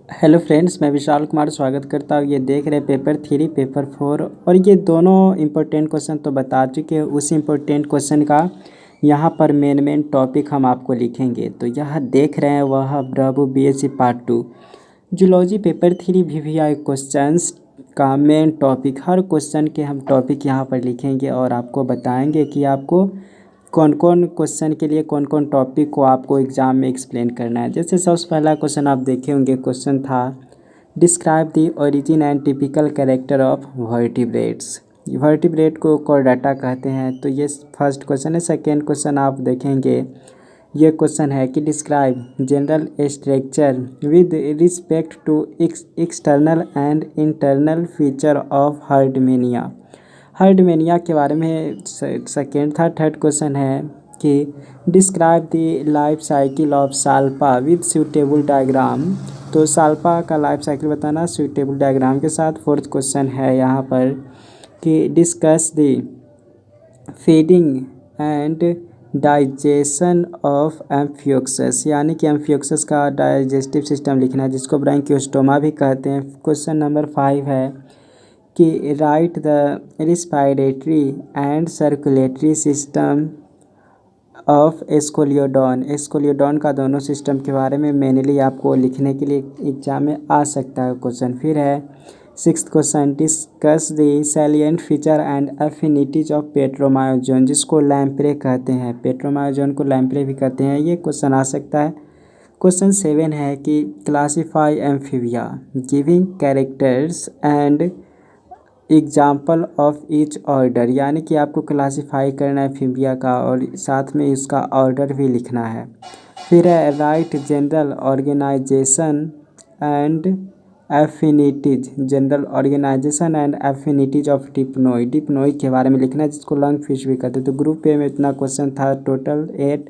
Hello friends, मैं विशाल कुमार स्वागत करता हूँ। ये देख रहे पेपर 3 पेपर 4 और ये दोनों इम्पोर्टेंट क्वेश्चन तो बता चुके हैं। उस इम्पोर्टेंट क्वेश्चन का यहाँ पर मेन टॉपिक हम आपको लिखेंगे। तो यह देख रहे हैं वह ब्रह्मो BSc part 2 zoology paper 3 VVI questions का मेन टॉपिक। हर क्वेश्चन के हम टॉपिक यहाँ पर लिखेंगे और आपको बताएंगे कि आपको कौन कौन क्वेश्चन के लिए कौन कौन टॉपिक को आपको एग्ज़ाम में एक्सप्लेन करना है। जैसे सबसे पहला क्वेश्चन आप देखे होंगे, क्वेश्चन था describe the origin and typical character of vertebrates. Vertebrate को कोर्डेटा कहते हैं। तो ये फर्स्ट क्वेश्चन है। सेकेंड क्वेश्चन आप देखेंगे, ये क्वेश्चन है कि describe general structure with respect to external and internal feature of Herdmania. Herdmania के बारे में सेकेंड था। थर्ड क्वेश्चन है कि describe the life cycle of Salpa with suitable diagram. तो साल्पा का लाइफ साइकिल बताना सूटेबल डायग्राम के साथ। फोर्थ क्वेश्चन है यहाँ पर कि discuss the feeding and digestion of amphioxus, यानी कि एम्फियोक्सस का डाइजेस्टिव सिस्टम लिखना है, जिसको ब्रैंकियोस्टोमा भी कहते हैं। क्वेश्चन नंबर 5 है कि write the respiratory and circulatory system of Scoliodon. Scoliodon का दोनों सिस्टम के बारे में मेनली आपको लिखने के लिए एग्जाम में आ सकता है क्वेश्चन। फिर है sixth question, discuss the salient feature and affinities of Petromyzon, जिसको लैम्प्रे कहते हैं। पेट्रोमायोजोन को लैम्प्रे भी कहते हैं। ये क्वेश्चन आ सकता है। क्वेश्चन 7 है कि classify amphibia giving characters and example of each order, यानी कि आपको क्लासीफाई करना है एम्फीबिया का और साथ में इसका ऑर्डर भी लिखना है। फिर है write general organisation and affinities, general organisation and affinities of Dipnoi. Dipnoi के बारे में लिखना है, जिसको लंग फिश भी कहते हैं। तो ग्रुप ए में इतना क्वेश्चन था, टोटल 8।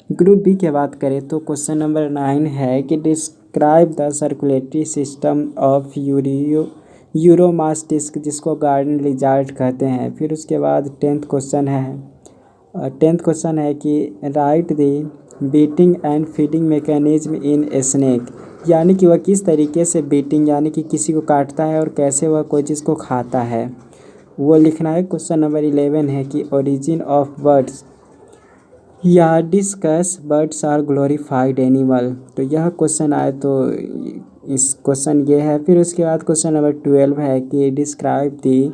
ग्रुप बी की बात करें तो क्वेश्चन नंबर 9 है कि describe the circulatory system of Uromastix, जिसको गार्डन लिजार्ड कहते हैं। फिर उसके बाद 10th क्वेश्चन है कि write the beating and feeding mechanism in snake, यानी कि वह किस तरीके से बीटिंग यानी कि किसी को काटता है और कैसे वह कोई चीज़ को खाता है, वो लिखना है। क्वेश्चन नंबर 11 है कि ओरिजिन ऑफ बर्ड्स या discuss birds are glorified animal. तो यह क्वेश्चन आए तो इस क्वेश्चन ये है। फिर उसके बाद क्वेश्चन नंबर 12 है कि describe the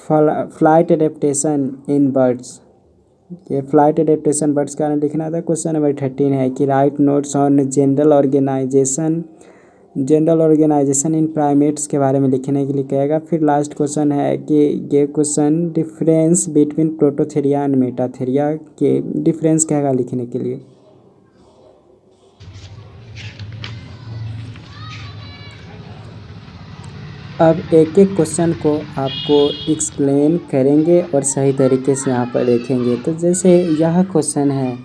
flight adaptation in birds. ये फ्लाइट एडेप्टेशन बर्ड्स का लिखना था। क्वेश्चन नंबर 13 है कि write notes on general organisation in primates के बारे में लिखने के लिए कहेगा। फिर लास्ट क्वेश्चन है कि ये question difference between Prototheria and Metatheria के डिफरेंस कहेगा लिखने के लिए। अब एक एक क्वेश्चन को आपको एक्सप्लेन करेंगे और सही तरीके से यहाँ पर देखेंगे। तो जैसे यह क्वेश्चन है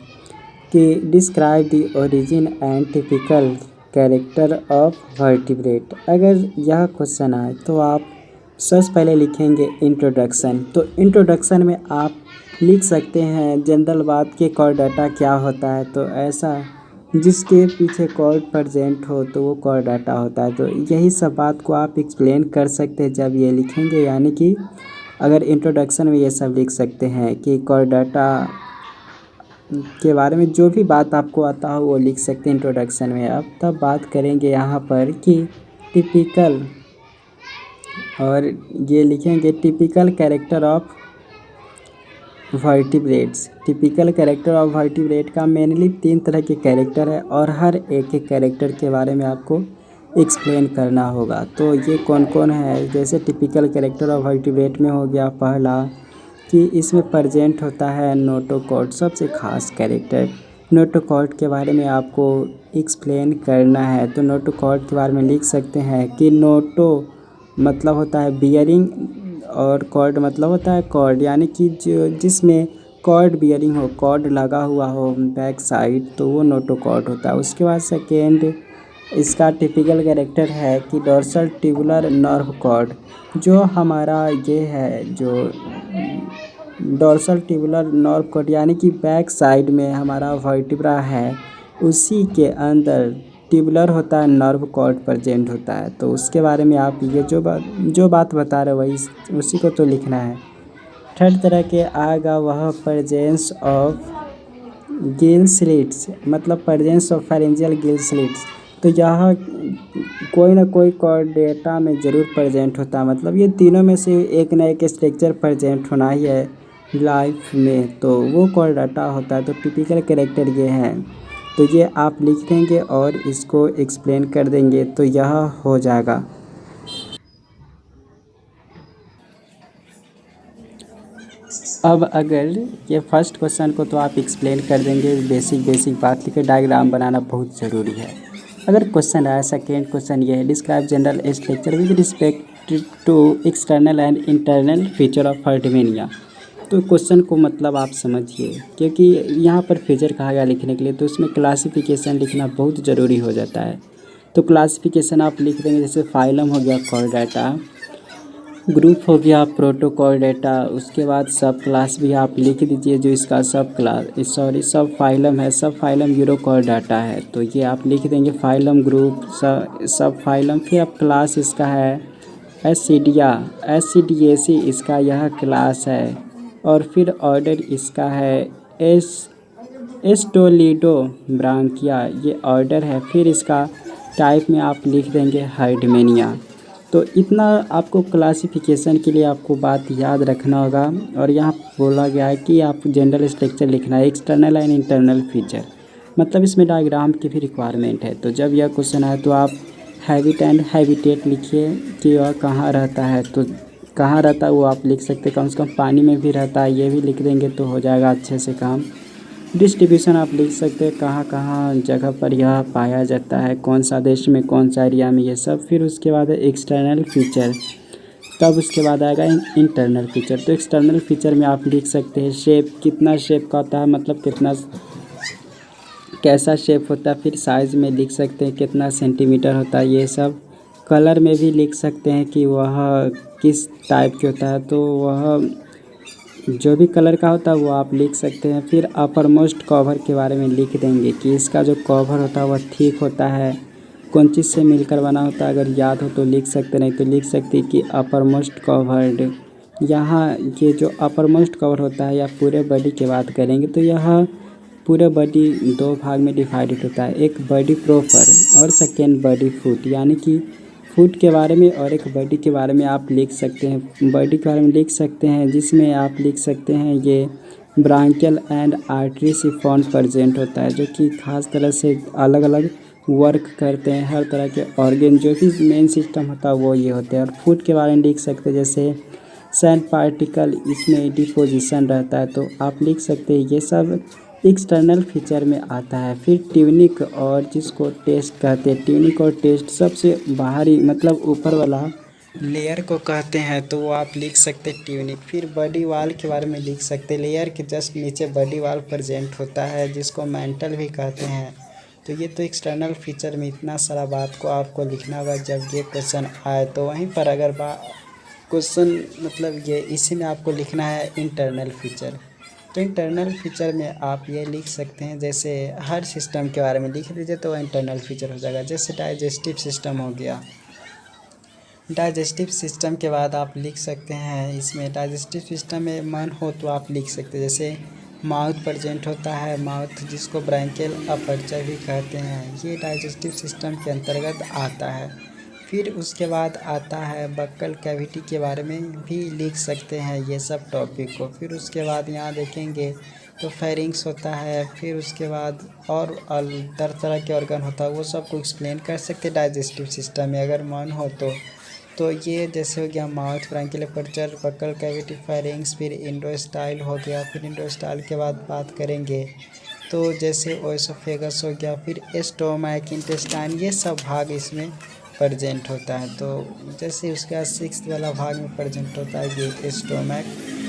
कि describe the origin and typical character of vertebrate. अगर यह क्वेश्चन आए तो आप सबसे पहले लिखेंगे इंट्रोडक्शन। तो इंट्रोडक्शन में आप लिख सकते हैं जनरल बात के कोर्डेटा क्या होता है। तो ऐसा जिसके पीछे कॉर्ड प्रेजेंट हो तो वो कोर्डेटा होता है। तो यही सब बात को आप एक्सप्लेन कर सकते हैं जब ये लिखेंगे, यानी कि अगर इंट्रोडक्शन में ये सब लिख सकते हैं कि कोर्डेटा के बारे में जो भी बात आपको आता हो वो लिख सकते हैं इंट्रोडक्शन में। अब तब बात करेंगे यहाँ पर कि टिपिकल, और ये लिखेंगे typical character of vertebrates. Typical character of vertebrate का मेनली 3 तरह के कैरेक्टर है और हर एक कैरेक्टर के बारे में आपको एक्सप्लेन करना होगा। तो ये कौन कौन है, जैसे टिपिकल कैरेक्टर ऑफ वर्टिब्रेट में हो गया पहला कि इसमें प्रेजेंट होता है नोटोकॉर्ड, सबसे खास कैरेक्टर। नोटोकॉर्ड के बारे में आपको एक्सप्लेन करना है। तो नोटोकॉर्ड के बारे में लिख सकते हैं कि नोटो मतलब होता है बियरिंग और कॉर्ड मतलब होता है कॉर्ड, यानी कि जो जिसमें कॉर्ड बियरिंग हो, कॉर्ड लगा हुआ हो बैक साइड, तो वो नोटोकॉर्ड होता है। उसके बाद सेकेंड इसका टिपिकल कैरेक्टर है कि डोर्सल ट्यूबुलर नर्व कॉर्ड। जो हमारा ये है जो डोर्सल ट्यूबुलर नर्व कॉर्ड, यानी कि बैक साइड में हमारा वर्टिब्रा है, उसी के अंदर ट्यूबुलर होता है, नर्व कॉर्ड प्रेजेंट होता है। तो उसके बारे में आप ये जो बात बता रहे हो वही उसी को तो लिखना है। थर्ड तरह के आएगा वह प्रेजेंस ऑफ गिल स्लिट्स, मतलब presence of pharyngeal gill slits. तो यह कोई ना कोई कॉर्डेटा में ज़रूर प्रेजेंट होता है, मतलब ये तीनों में से एक ना एक स्ट्रक्चर प्रेजेंट होना ही है लाइफ में, तो वो कॉर्डेटा होता है। तो टिपिकल कैरेक्टर ये हैं, तो ये आप लिख देंगे और इसको एक्सप्लेन कर देंगे तो यह हो जाएगा। अब अगर ये फर्स्ट क्वेश्चन को तो आप एक्सप्लेन कर देंगे, बेसिक बात लिखे, डायग्राम बनाना बहुत ज़रूरी है। अगर क्वेश्चन आया सेकेंड क्वेश्चन ये है, describe general structure with respect to external and internal feature of Herdmania. तो क्वेश्चन को मतलब आप समझिए, क्योंकि यहाँ पर फीचर कहा गया लिखने के लिए, तो उसमें क्लासिफिकेशन लिखना बहुत ज़रूरी हो जाता है। तो क्लासिफिकेशन आप लिख देंगे, जैसे फाइलम हो गया कॉर्डेटा, ग्रुप हो गया प्रोटोकॉल डेटा, उसके बाद सब क्लास भी आप लिख दीजिए जो इसका सब फाइलम है, सब फाइलम यूरोकॉल डाटा है, तो ये आप लिख देंगे फाइलम ग्रुप सब फाइलम। फिर अब क्लास इसका है एससीडीएसी, इसका यह क्लास है। और फिर ऑर्डर इसका है एस्टोलिडो ब्रांकिया, ये ऑर्डर है। फिर इसका टाइप में आप लिख देंगे हाइडमेनिया। तो इतना आपको क्लासिफिकेशन के लिए आपको बात याद रखना होगा। और यहाँ बोला गया है कि आप जनरल स्ट्रक्चर लिखना है, एक्सटर्नल एंड इंटरनल फीचर, मतलब इसमें डायग्राम की भी रिक्वायरमेंट है। तो जब यह क्वेश्चन आए तो आप हैबिट एंड हैबिटेट लिखिए कि वह कहाँ रहता है, तो कहाँ रहता है वो आप लिख सकते हैं, कम से कम पानी में भी रहता है, ये भी लिख देंगे तो हो जाएगा अच्छे से काम। डिस्ट्रीब्यूशन आप लिख सकते हैं, कहाँ कहाँ जगह पर यह पाया जाता है, कौन सा देश में, कौन सा एरिया में, ये सब। फिर उसके बाद है एक्सटर्नल फीचर, तब उसके बाद आएगा इंटरनल फीचर। तो एक्सटर्नल फीचर में आप लिख सकते हैं शेप, कितना शेप का होता है, मतलब कितना कैसा शेप होता है। फिर साइज़ में लिख सकते हैं कितना सेंटीमीटर होता है, ये सब। कलर में भी लिख सकते हैं कि वह किस टाइप के होता है, तो वह जो भी कलर का होता है वो आप लिख सकते हैं। फिर अपर मोस्ट कवर के बारे में लिख देंगे कि इसका जो कवर होता है वह ठीक होता है, कौन चीज़ से मिलकर बना होता है, अगर याद हो तो लिख सकते, नहीं तो लिख सकते कि अपर मोस्ट कवर्ड। यहाँ ये जो अपर मोस्ट कवर होता है या पूरे बॉडी की बात करेंगे तो यह पूरे बॉडी दो भाग में डिवाइडेड होता है, एक बॉडी प्रॉपर और सेकेंड बॉडी फुट, यानी कि फुट के बारे में और एक बॉडी के बारे में आप लिख सकते हैं। बॉडी के बारे में लिख सकते हैं जिसमें आप लिख सकते हैं ये branchial and artery chiffon present होता है, जो कि खास तरह से अलग अलग वर्क करते हैं, हर तरह के ऑर्गन जो कि मेन सिस्टम होता है वो ये होते हैं। और फुट के बारे में लिख सकते हैं, जैसे सैंड पार्टिकल इसमें डिपोजिशन रहता है, तो आप लिख सकते हैं। ये सब एक्सटर्नल फीचर में आता है। फिर ट्यूनिक और जिसको टेस्ट कहते हैं, ट्यूनिक और टेस्ट सबसे बाहरी मतलब ऊपर वाला लेयर को कहते हैं, तो वो आप लिख सकते हैं ट्यूनिक। फिर बॉडी वाल के बारे में लिख सकते हैं, लेयर के जस्ट नीचे बॉडी वाल प्रेजेंट होता है जिसको मेंटल भी कहते हैं। तो ये तो एक्सटर्नल फीचर में इतना सारा बात को आपको लिखना होगा जब ये क्वेश्चन आए। तो वहीं पर अगर क्वेश्चन मतलब ये इसी में आपको लिखना है इंटरनल फीचर, तो इंटरनल फीचर में आप ये लिख सकते हैं, जैसे हर सिस्टम के बारे में लिख दीजिए तो वह इंटरनल फीचर हो जाएगा। जैसे डाइजेस्टिव सिस्टम हो गया, डाइजेस्टिव सिस्टम के बाद आप लिख सकते हैं, इसमें डाइजेस्टिव सिस्टम में मन हो तो आप लिख सकते हैं, जैसे माउथ प्रेजेंट होता है, माउथ जिसको ब्रैंकियल अपर्चर भी कहते हैं, ये डाइजेस्टिव सिस्टम के अंतर्गत आता है। फिर उसके बाद आता है बक्कल कैविटी के बारे में भी लिख सकते हैं ये सब टॉपिक को। फिर उसके बाद यहाँ देखेंगे तो फेरिंग्स होता है, फिर उसके बाद और तरह के ऑर्गन होता है, वो सब को एक्सप्लेन कर सकते हैं डाइजेस्टिव सिस्टम में अगर मन हो तो ये जैसे हो गया mouth, branchial aperture, buccal cavity, pharynx. फिर इंडोस्टाइल हो गया, फिर इंडोस्टाइल के बाद बात करेंगे तो जैसे ओएसोफेगस हो गया, फिर स्टोमैक, इंटेस्टाइन, ये सब भाग इसमें प्रेजेंट होता है। तो जैसे उसका सिक्स्थ वाला भाग में प्रेजेंट होता है ये स्टोमैक।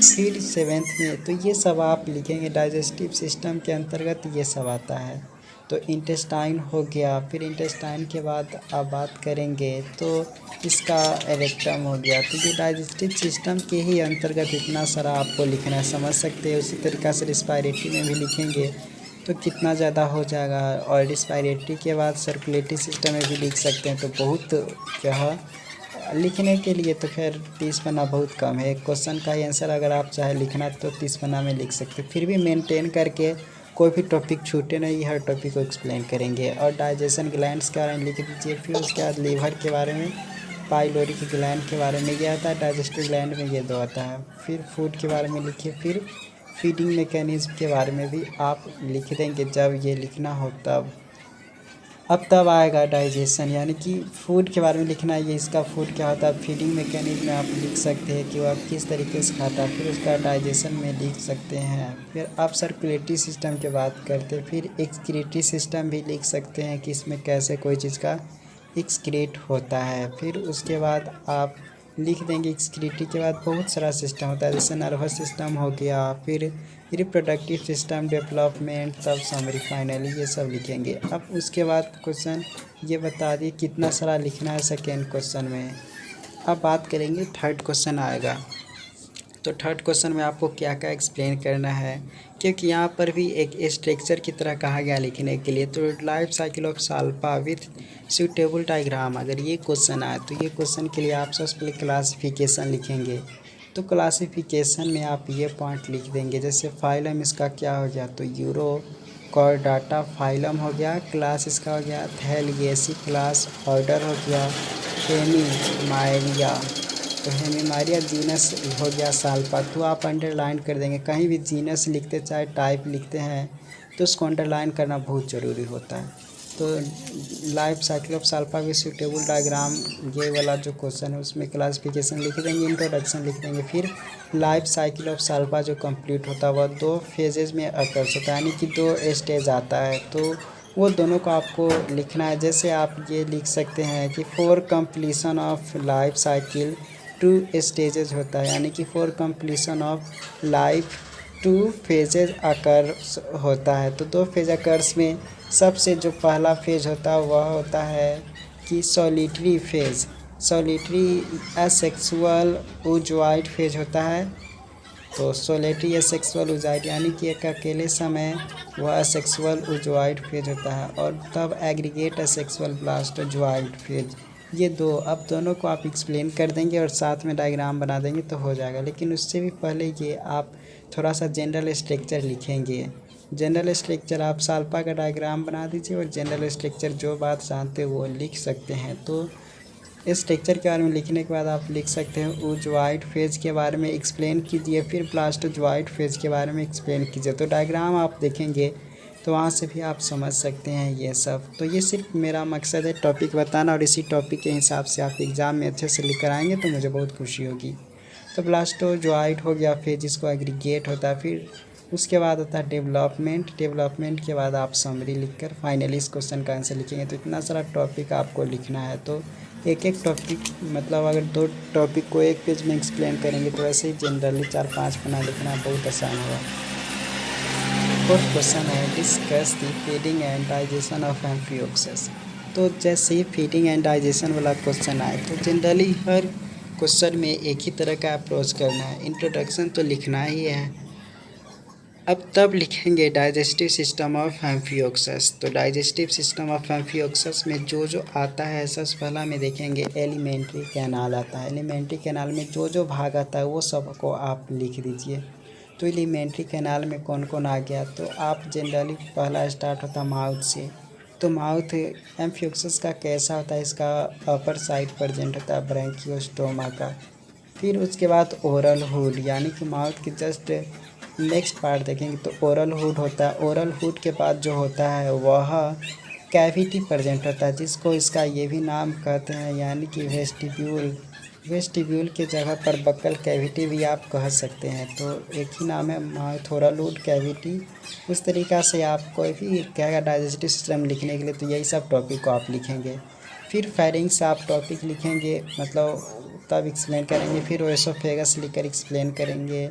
फिर सेवेंथ में तो ये सब आप लिखेंगे, डाइजेस्टिव सिस्टम के अंतर्गत ये सब आता है। तो इंटेस्टाइन हो गया, फिर इंटेस्टाइन के बाद आप बात करेंगे तो इसका रेक्टम हो गया। तो ये डाइजेस्टिव सिस्टम के ही अंतर्गत इतना सारा आपको लिखना है, समझ सकते हैं। उसी तरीक़ा से रिस्पायरेटरी में भी लिखेंगे तो कितना ज़्यादा हो जाएगा। और रिस्पायरेटरी के बाद सर्कुलेटरी सिस्टम में भी लिख सकते हैं। तो बहुत क्या लिखने के लिए तो खैर 30 पन्ना बहुत कम है। एक क्वेश्चन का ही आंसर अगर आप चाहे लिखना तो 30 पन्ना में लिख सकते, फिर भी मेंटेन करके कोई भी टॉपिक छूटे नहीं, हर टॉपिक को एक्सप्लेन करेंगे। और डाइजेशन ग्लैंड्स के बारे में लिख दीजिए। फिर उसके बाद लीवर के बारे में, पाइलोरिक ग्लैंड के बारे में ये आता है, डाइजेस्टिव ग्लैंड में ये दो आता है। फिर फूड के बारे में लिखिए। फिर फीडिंग मैकेनिज्म के बारे में भी आप लिख देंगे जब ये लिखना हो तब। अब तब आएगा डाइजेशन, यानी कि फूड के बारे में लिखना है, ये इसका फूड क्या होता है। फीडिंग मैकेनिज्म में आप लिख सकते हैं कि वह किस तरीके से खाता है। फिर उसका डाइजेशन में लिख सकते हैं। फिर आप सर्कुलेटरी सिस्टम की बात करते हैं। फिर एक्सक्रीटरी सिस्टम भी लिख सकते हैं कि इसमें कैसे कोई चीज़ का एक्सक्रीट होता है। फिर उसके बाद आप लिख देंगे एक्सक्रीटरी के बाद बहुत सारा सिस्टम होता है, जैसे नर्वस सिस्टम हो गया, फिर रिप्रोडक्टिव सिस्टम, डेवलपमेंट, तब समरी, फाइनली ये सब लिखेंगे। अब उसके बाद क्वेश्चन ये बता दिए कितना सारा लिखना है सेकेंड क्वेश्चन में। अब बात करेंगे थर्ड क्वेश्चन आएगा। तो थर्ड क्वेश्चन में आपको क्या क्या एक्सप्लेन करना है, क्योंकि यहाँ पर भी एक स्ट्रक्चर की तरह कहा गया लिखने के लिए। तो life cycle of salpa with suitable diagram, अगर ये क्वेश्चन आए तो ये क्वेश्चन के लिए आप सबसे पहले क्लासिफिकेशन लिखेंगे। तो क्लासिफिकेशन में आप ये पॉइंट लिख देंगे, जैसे फाइलम इसका क्या हो गया, तो यूरो कॉर्डाटा फाइलम हो गया। क्लास इसका हो गया थैलिएसी क्लास। ऑर्डर हो गया हेमीमायरिया, तो हेमीमायरिया जीनस हो गया साल्पा। तो आप अंडरलाइन कर देंगे, कहीं भी जीनस लिखते चाहे टाइप लिखते हैं तो उसको अंडरलाइन करना बहुत ज़रूरी होता है। तो life cycle of Salpa with suitable diagram, ये वाला जो क्वेश्चन है उसमें क्लासिफिकेशन लिख देंगे, इंट्रोडक्शन लिख देंगे। फिर लाइफ साइकिल ऑफ साल्पा जो कंप्लीट होता है वह 2 फेजेज़ में अकर्स होता है, यानी कि 2 स्टेज आता है। तो वो दोनों को आपको लिखना है। जैसे आप ये लिख सकते हैं कि for completion of life cycle 2 stages होता है, यानी कि for completion of life 2 phases occurs होता है। तो 2 फेज अकर्स में सबसे जो पहला फेज होता है वह होता है कि solitary phase. Solitary asexual oozoid phase होता है। तो सोलेटरी एसेक्सुअल ओजोइड, यानी कि एक अकेले समय वह एसेक्सुअल ओजोइड फेज होता है। और तब एग्रीगेट एसेक्सुअल ब्लास्टोजोइड फेज, ये दो। अब दोनों को आप एक्सप्लेन कर देंगे और साथ में डायग्राम बना देंगे तो हो जाएगा। लेकिन उससे भी पहले ये आप थोड़ा सा जनरल स्ट्रक्चर लिखेंगे। जनरल स्ट्रक्चर आप साल्पा का डायग्राम बना दीजिए और जनरल स्ट्रक्चर जो बात जानते हैं वो लिख सकते हैं। तो इस स्ट्रक्चर के बारे में लिखने के बाद आप लिख सकते हैं ओजोइड फेज के बारे में एक्सप्लेन कीजिए, फिर ब्लास्टोजोइड फेज के बारे में एक्सप्लेन कीजिए। तो डायग्राम आप देखेंगे तो वहाँ से भी आप समझ सकते हैं ये सब। तो ये सिर्फ मेरा मकसद है टॉपिक बताना, और इसी टॉपिक के हिसाब से आप एग्ज़ाम में अच्छे से लिख कर आएंगे तो मुझे बहुत खुशी होगी। तो ब्लास्टोजोइड हो गया फेज, जिसको एग्रीगेट होता है। फिर उसके बाद होता है डेवलपमेंट। डेवलपमेंट के बाद आप समरी लिखकर फाइनली इस क्वेश्चन का आंसर लिखेंगे। तो इतना सारा टॉपिक आपको लिखना है। तो एक एक टॉपिक, मतलब अगर 2 टॉपिक को एक पेज में एक्सप्लेन करेंगे तो ऐसे ही जनरली 4-5 पन्ना लिखना बहुत आसान होगा। फोर्थ क्वेश्चन है discuss the feeding and digestion of Amphioxus. तो जैसे ही फीडिंग एंड डाइजेशन वाला क्वेश्चन आए तो जनरली हर क्वेश्चन में एक ही तरह का अप्रोच करना है। इंट्रोडक्शन तो लिखना ही है। अब तब लिखेंगे डाइजेस्टिव सिस्टम ऑफ एम्फियोक्सेस। तो डाइजेस्टिव सिस्टम ऑफ एम्फियोक्सेस में जो आता है, सबसे पहला में देखेंगे एलिमेंट्री कैनाल आता है। एलिमेंट्री कैनाल में जो भाग आता है वो सबको आप लिख दीजिए। तो एलिमेंट्री कैनाल में कौन कौन आ गया, तो आप जनरली पहला स्टार्ट होता है माउथ से। तो माउथ एम्फियोक्सेस का कैसा होता है, इसका अपर साइड प्रेजेंट होता है ब्रैंकियोस्टोमा का। फिर उसके बाद ओरल हुड, यानी कि माउथ के जस्ट नेक्स्ट पार्ट देखेंगे तो ओरल हुड होता है। ओरल हुड के बाद जो होता है वह कैविटी प्रेजेंट होता है, जिसको इसका ये भी नाम कहते हैं, यानी कि वेस्टिब्यूल। वेस्टिब्यूल के जगह पर बक्कल कैविटी भी आप कह सकते हैं। तो एक ही नाम है माउथ, ओरल हुड, कैविटी। उस तरीक़ा से आप कोई भी क्या डाइजेस्टिव सिस्टम लिखने के लिए तो यही सब टॉपिक को आप लिखेंगे। फिर फेरिंग्स आप टॉपिक लिखेंगे, मतलब तब एक्सप्लेन करेंगे। फिर ओएसोफेगस लिखकर एक्सप्लेन करेंगे।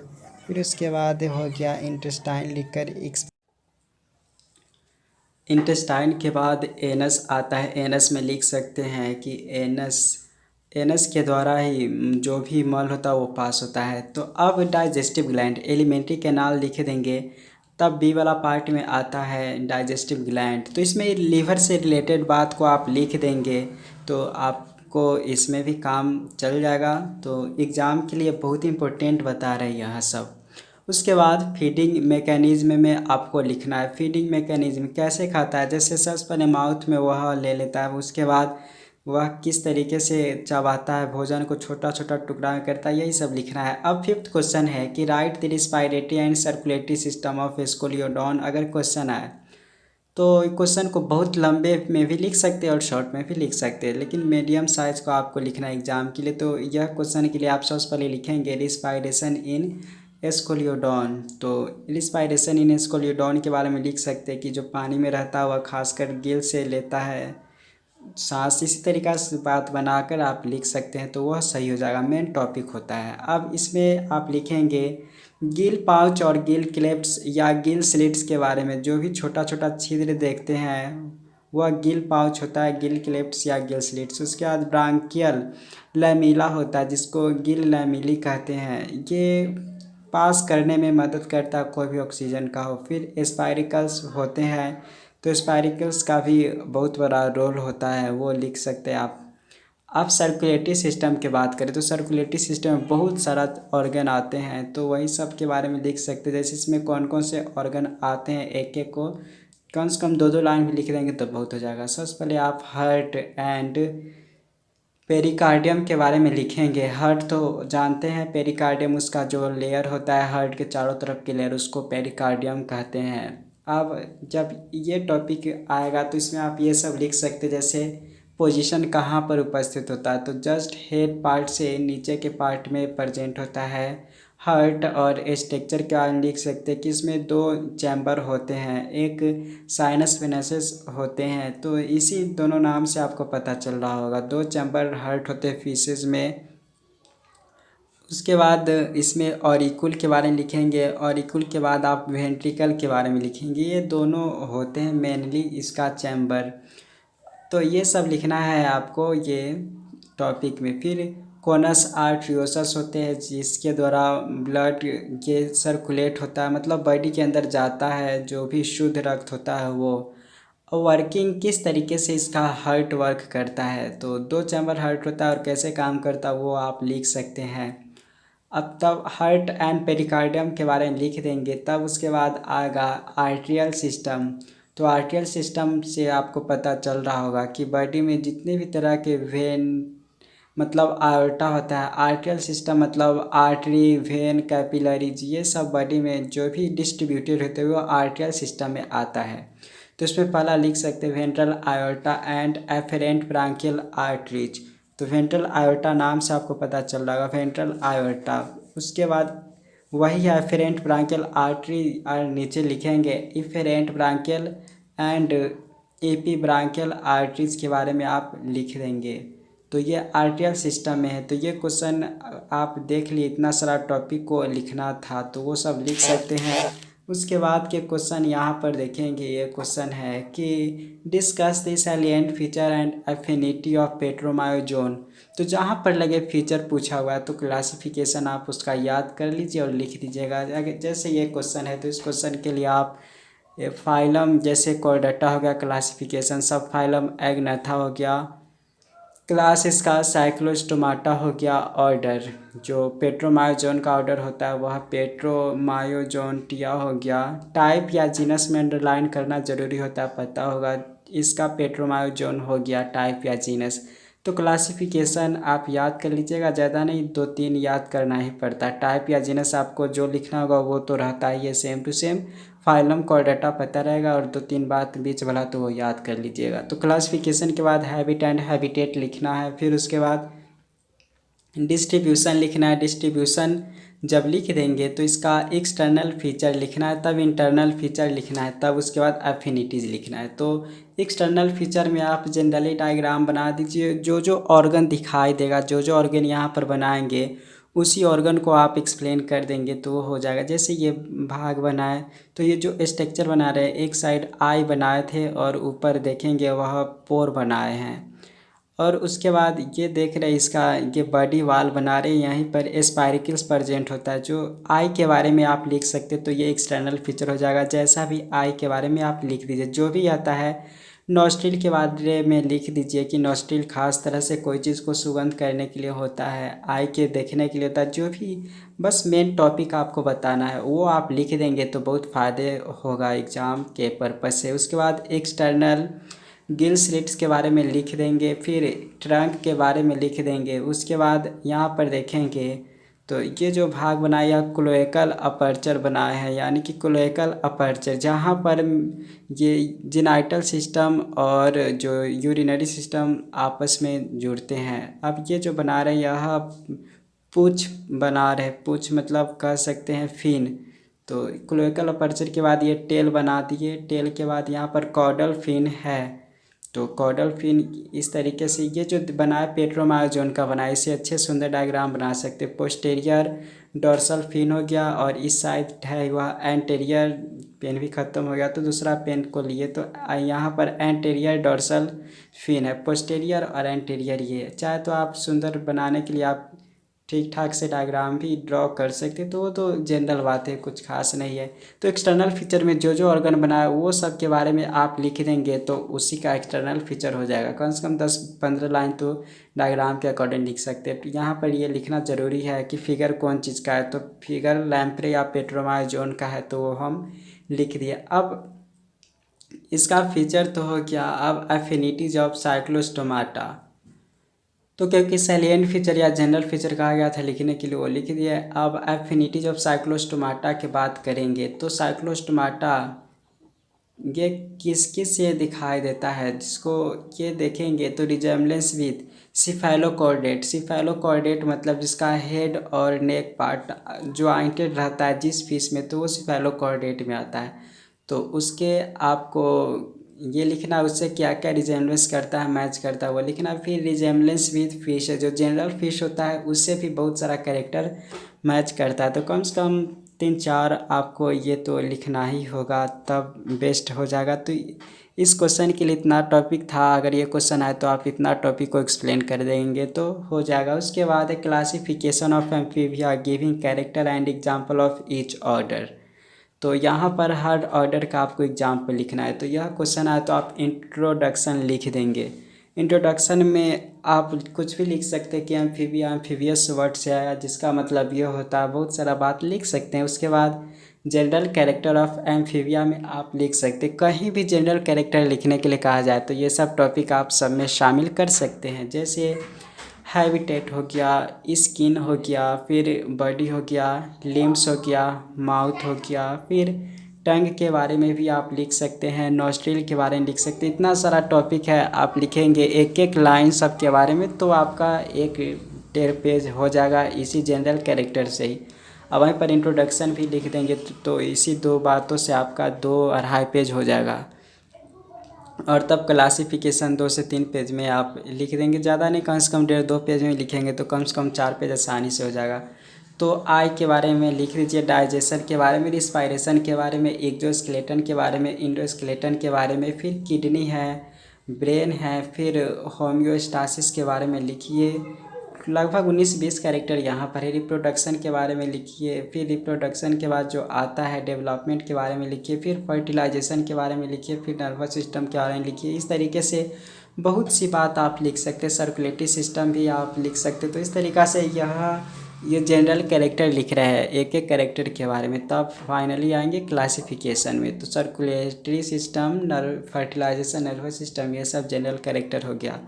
फिर उसके बाद हो गया इंटेस्टाइन लिखकर इंटेस्टाइन के बाद एनस आता है। एनस में लिख सकते हैं कि एनस के द्वारा ही जो भी मल होता है वो पास होता है। तो अब डाइजेस्टिव ग्लैंड एलिमेंट्री कैनाल लिख देंगे। तब बी वाला पार्ट में आता है डाइजेस्टिव ग्लैंड। तो इसमें लीवर से रिलेटेड बात को आप लिख देंगे तो आपको इसमें भी काम चल जाएगा। तो एग्ज़ाम के लिए बहुत ही इम्पोर्टेंट बता रहे हैं यह सब। उसके बाद फीडिंग मैकेनिज्म में आपको लिखना है। फीडिंग मैकेनिज्म कैसे खाता है, जैसे सबसे पहले माउथ में वह ले लेता है, उसके बाद वह किस तरीके से चबाता है, भोजन को छोटा छोटा टुकड़ा में करता है, यही सब लिखना है। अब फिफ्थ क्वेश्चन है कि write the respiratory and circulatory system of Scoliodon. अगर क्वेश्चन आए तो क्वेश्चन को बहुत लंबे में भी लिख सकते हैं और शॉर्ट में भी लिख सकते हैं, लेकिन मीडियम साइज़ को आपको लिखना है एग्जाम के लिए। तो यह क्वेश्चन के लिए आप सबसे पहले लिखेंगे रिस्पायरेशन इन एस्कोलियोडॉन। तो रिस्पायरेशन इन एस्कोलियोडॉन के बारे में लिख सकते हैं कि जो पानी में रहता है वह खासकर गिल से लेता है सांस। इसी तरीक़ा से बात बनाकर आप लिख सकते हैं तो वह सही हो जाएगा, मेन टॉपिक होता है। अब इसमें आप लिखेंगे गिल पाउच और गिल क्लेफ्ट्स या गिल स्लिट्स के बारे में। जो भी छोटा छोटा छिद्र देखते हैं वह गिल पाउच होता है, गिल क्लेफ्ट्स या गिल स्लिट्स। उसके बाद ब्रांकियल लैमिला होता है जिसको गिल लैमिली कहते हैं, ये पास करने में मदद करता है कोई भी ऑक्सीजन का हो। फिर स्पाइरिकल्स होते हैं, तो स्पाइरिकल्स का भी बहुत बड़ा रोल होता है, वो लिख सकते हैं आप। अब सर्कुलेटरी सिस्टम की बात करें तो सर्कुलेटरी सिस्टम में बहुत सारा ऑर्गन आते हैं, तो वही सब के बारे में लिख सकते हैं। जैसे इसमें कौन कौन से ऑर्गन आते हैं एक एक को कम से कम दो दो लाइन भी लिख देंगे तो बहुत हो जाएगा। सबसे पहले आप हार्ट एंड पेरिकार्डियम के बारे में लिखेंगे। हार्ट तो जानते हैं, पेरिकार्डियम उसका जो लेयर होता है हार्ट के चारों तरफ के लेयर, उसको पेरिकार्डियम कहते हैं। अब जब ये टॉपिक आएगा तो इसमें आप ये सब लिख सकते हैं, जैसे पोजीशन कहाँ पर उपस्थित होता है, तो जस्ट हेड पार्ट से नीचे के पार्ट में प्रेजेंट होता है हार्ट। और स्ट्रक्चर क्या लिख सकते हैं कि इसमें दो चैम्बर होते हैं, एक साइनस वेनेसेस होते हैं, तो इसी दोनों नाम से आपको पता चल रहा होगा। दो चैम्बर हार्ट होते हैं फीसेस में। उसके बाद इसमें ऑरिकुल के बारे में लिखेंगे। ऑरिकुल के बाद आप वेंट्रिकल के बारे में लिखेंगे। ये दोनों होते हैं मेनली इसका चैम्बर। तो ये सब लिखना है आपको ये टॉपिक में। फिर कोनस आर्टरियोसस होते हैं जिसके द्वारा ब्लड ये सर्कुलेट होता है, मतलब बॉडी के अंदर जाता है, जो भी शुद्ध रक्त होता है वो। वर्किंग किस तरीके से इसका हार्ट वर्क करता है, तो दो चैम्बर हार्ट होता है और कैसे काम करता है वो आप लिख सकते हैं। अब तब हार्ट एंड पेरिकार्डियम के बारे में लिख देंगे। तब उसके बाद आएगा आर्ट्रियल सिस्टम। तो आर्ट्रियल सिस्टम से आपको पता चल रहा होगा कि बॉडी में जितने भी तरह के वेन मतलब आयोटा होता है, आर्ट्रियल सिस्टम मतलब आर्टरी, वेन, कैपिलरीज, ये सब बॉडी में जो भी डिस्ट्रीब्यूटेड होते हैं वो आर्ट्रियल सिस्टम में आता है। तो इसमें पहला लिख सकते हैं ventral iota and efferent branchial arteries. तो वेंट्रल आयोटा नाम से आपको पता चल रहा है वेंट्रल आयोटा। उसके बाद वही एफेरेंट ब्रांकियल आर्टरी और नीचे लिखेंगे efferent branchial and AP branchial arteries के बारे में आप लिख देंगे। तो ये आर्ट्रियल सिस्टम में है। तो ये क्वेश्चन आप देख लिए, इतना सारा टॉपिक को लिखना था तो वो सब लिख सकते हैं। उसके बाद के क्वेश्चन यहाँ पर देखेंगे। ये क्वेश्चन है कि discuss the salient feature and affinity of Petromyzon. तो जहाँ पर लगे फीचर पूछा हुआ है तो क्लासिफिकेशन आप उसका याद कर लीजिए और लिख दीजिएगा। जैसे ये क्वेश्चन है तो इस क्वेश्चन के लिए आप फाइलम जैसे कोर्डेटा हो गया, क्लासिफिकेशन सब फाइलम एग्नेथा हो गया, क्लास इसका साइक्लोस्टोमाटा हो गया, ऑर्डर जो पेट्रोमायोजोन का ऑर्डर होता है वह पेट्रोमायोजोन्टिया हो गया। टाइप या जीनस में अंडरलाइन करना ज़रूरी होता है, पता होगा, इसका पेट्रोमायोजोन हो गया टाइप या जीनस। तो क्लासिफिकेशन आप याद कर लीजिएगा, ज़्यादा नहीं, दो तीन याद करना ही पड़ता है। टाइप या जीनस आपको जो लिखना होगा वो तो रहता ही है same to same. Phylum chordata पता रहेगा और दो तीन बात बीच वाला तो वो याद कर लीजिएगा। तो क्लासिफिकेशन के बाद हैबिट एंड हैबिटेट लिखना है। फिर उसके बाद डिस्ट्रीब्यूशन लिखना है। डिस्ट्रीब्यूशन जब लिख देंगे तो इसका एक्सटर्नल फीचर लिखना है, तब इंटरनल फीचर लिखना है, तब उसके बाद एफिनिटीज़ लिखना है। तो एक्सटर्नल फीचर में आप जनरली डायग्राम बना दीजिए, जो जो ऑर्गन दिखाई देगा, जो जो ऑर्गन यहाँ पर बनाएंगे उसी ऑर्गन को आप एक्सप्लेन कर देंगे तो वो हो जाएगा। जैसे ये भाग बनाए तो ये जो स्ट्रक्चर बना रहे हैं, एक साइड आई बनाए थे और ऊपर देखेंगे वह पोर बनाए हैं। और उसके बाद ये देख रहे हैं इसका ये बॉडी वाल बना रहे हैं, यहीं पर स्पाइरिकल्स प्रेजेंट होता है। जो आई के बारे में आप लिख सकते तो ये एक्सटर्नल फीचर हो जाएगा। जैसा भी आई के बारे में आप लिख दीजिए, जो भी आता है। नॉस्ट्रिल के बारे में लिख दीजिए कि नॉस्ट्रिल खास तरह से कोई चीज़ को सुगंध करने के लिए होता है, आई के देखने के लिए होता है। जो भी बस मेन टॉपिक आपको बताना है वो आप लिख देंगे तो बहुत फ़ायदे होगा एग्ज़ाम के पर्पज़ से। उसके बाद एक्सटर्नल गिल स्लिट्स के बारे में लिख देंगे, फिर ट्रंक के बारे में लिख देंगे। उसके बाद यहाँ पर देखेंगे तो ये जो भाग बनाया क्लोएकल अपर्चर बनाए हैं, यानी कि क्लोएकल अपर्चर जहाँ पर ये जिनाइटल सिस्टम और जो यूरिनरी सिस्टम आपस में जुड़ते हैं। अब ये जो बना रहे हैं यह पूँछ बना रहे, पूँछ मतलब कह सकते हैं फिन। तो क्लोएकल अपर्चर के बाद ये टेल बना दिए, टेल के बाद यहाँ पर कॉडल फिन है। तो कॉडल फिन इस तरीके से ये जो बनाया पेट्रोमायोजोन का बनाया, इसे अच्छे सुंदर डायग्राम बना सकते हैं। पोस्टेरियर डोर्सल फिन हो गया और इस साइड है वह एंटेरियर पेन भी ख़त्म हो गया तो दूसरा पेन को लिए तो यहाँ पर एंटेरियर डोर्सल फिन है। पोस्टेरियर और एंटेरियर ये चाहे तो आप सुंदर बनाने के लिए आप ठीक ठाक से डायग्राम भी ड्रॉ कर सकते, तो वो तो जनरल बात है, कुछ खास नहीं है। तो एक्सटर्नल फीचर में जो जो ऑर्गन बनाया वो सब के बारे में आप लिख देंगे तो उसी का एक्सटर्नल फीचर हो जाएगा। कम से कम 10-15 लाइन तो डायग्राम के अकॉर्डिंग लिख सकते हैं। तो यहाँ पर ये लिखना ज़रूरी है कि फिगर कौन चीज़ का है, तो फिगर लैम्प्रे या पेट्रोमायोजोन का है तो वो हम लिख दिए। अब इसका फीचर तो हो गया। अब एफिनिटीज ऑफ साइक्लोस्टोमाटा, तो क्योंकि सैलिएंट फीचर या जनरल फीचर कहा गया था लिखने के लिए वो लिख दिया। अब एफिनिटीज ऑफ साइक्लोस्टोमाटा की बात करेंगे तो साइक्लोस्टोमाटा ये किस किस से दिखाई देता है, जिसको ये देखेंगे तो रिजेम्बलेंस विथ सिफेलोकॉर्डेट। सिफेलोकॉर्डेट मतलब जिसका हेड और नेक पार्ट ज्वाइंटेड रहता है जिस फिश में, तो वो सिफेलोकॉर्डेट में आता है। तो उसके आपको ये लिखना उससे क्या क्या रिजेम्बलेंस करता है, मैच करता है वो लिखना। फिर रिजेम्बलेंस विथ फिश है, जो जनरल फिश होता है उससे भी बहुत सारा कैरेक्टर मैच करता है। तो कम से कम 3-4 आपको ये तो लिखना ही होगा तब बेस्ट हो जाएगा। तो इस क्वेश्चन के लिए इतना टॉपिक था। अगर ये क्वेश्चन आए तो आप इतना टॉपिक को एक्सप्लेन कर देंगे तो हो जाएगा। उसके बाद है classification of amphibia giving character and example of each order. तो यहाँ पर हर ऑर्डर का आपको एग्जाम्पल लिखना है। तो यह क्वेश्चन आए तो आप इंट्रोडक्शन लिख देंगे। इंट्रोडक्शन में आप कुछ भी लिख सकते हैं कि एम्फीबिया एम्फीबियस वर्ड से आया जिसका मतलब ये होता है, बहुत सारा बात लिख सकते हैं। उसके बाद जनरल कैरेक्टर ऑफ एम्फीबिया में आप लिख सकते हैं। कहीं भी जनरल कैरेक्टर लिखने के लिए कहा जाए तो ये सब टॉपिक आप सब में शामिल कर सकते हैं। जैसे हैबिटेट हो गया, स्किन हो गया, फिर बॉडी हो गया, लिम्स हो गया, माउथ हो गया, फिर टंग के बारे में भी आप लिख सकते हैं, नॉस्ट्रिल के बारे में लिख सकते हैं। इतना सारा टॉपिक है, आप लिखेंगे एक एक लाइन सब के बारे में तो आपका एक 1.5 पेज हो जाएगा इसी जनरल कैरेक्टर से ही। अब वहीं पर इंट्रोडक्शन भी लिख देंगे तो इसी 2 बातों से आपका 2-2.5 पेज हो जाएगा। और तब क्लासिफिकेशन 2 से 3 पेज में आप लिख देंगे, ज़्यादा नहीं, कम से कम 1.5-2 पेज में लिखेंगे तो कम से कम 4 पेज आसानी से हो जाएगा। तो आई के बारे में लिख दीजिए, डाइजेशन के बारे में, रिस्पायरेशन के बारे में, एक्सोस्केलेटन के बारे में, इंडोस्केलेटन के बारे में, फिर किडनी है, ब्रेन है, फिर होम्योस्टासिस के बारे में लिखिए। लगभग 19-20 कैरेक्टर यहाँ पर है। रिप्रोडक्शन के बारे में लिखिए, फिर रिप्रोडक्शन के बाद जो आता है डेवलपमेंट के बारे में लिखिए, फिर फर्टिलाइजेशन के बारे में लिखिए, फिर नर्वस सिस्टम के बारे में लिखिए। इस तरीके से बहुत सी बात आप लिख सकते हैं। सर्कुलेटरी सिस्टम भी आप लिख सकते हैं। तो इस तरीक़ा से ये जनरल कैरेक्टर लिख रहे हैं एक एक कैरेक्टर के बारे में, तब फाइनली आएंगे क्लासिफिकेशन में। तो circulatory system, fertilisation, nervous system, ये सब जनरल कैरेक्टर हो गया।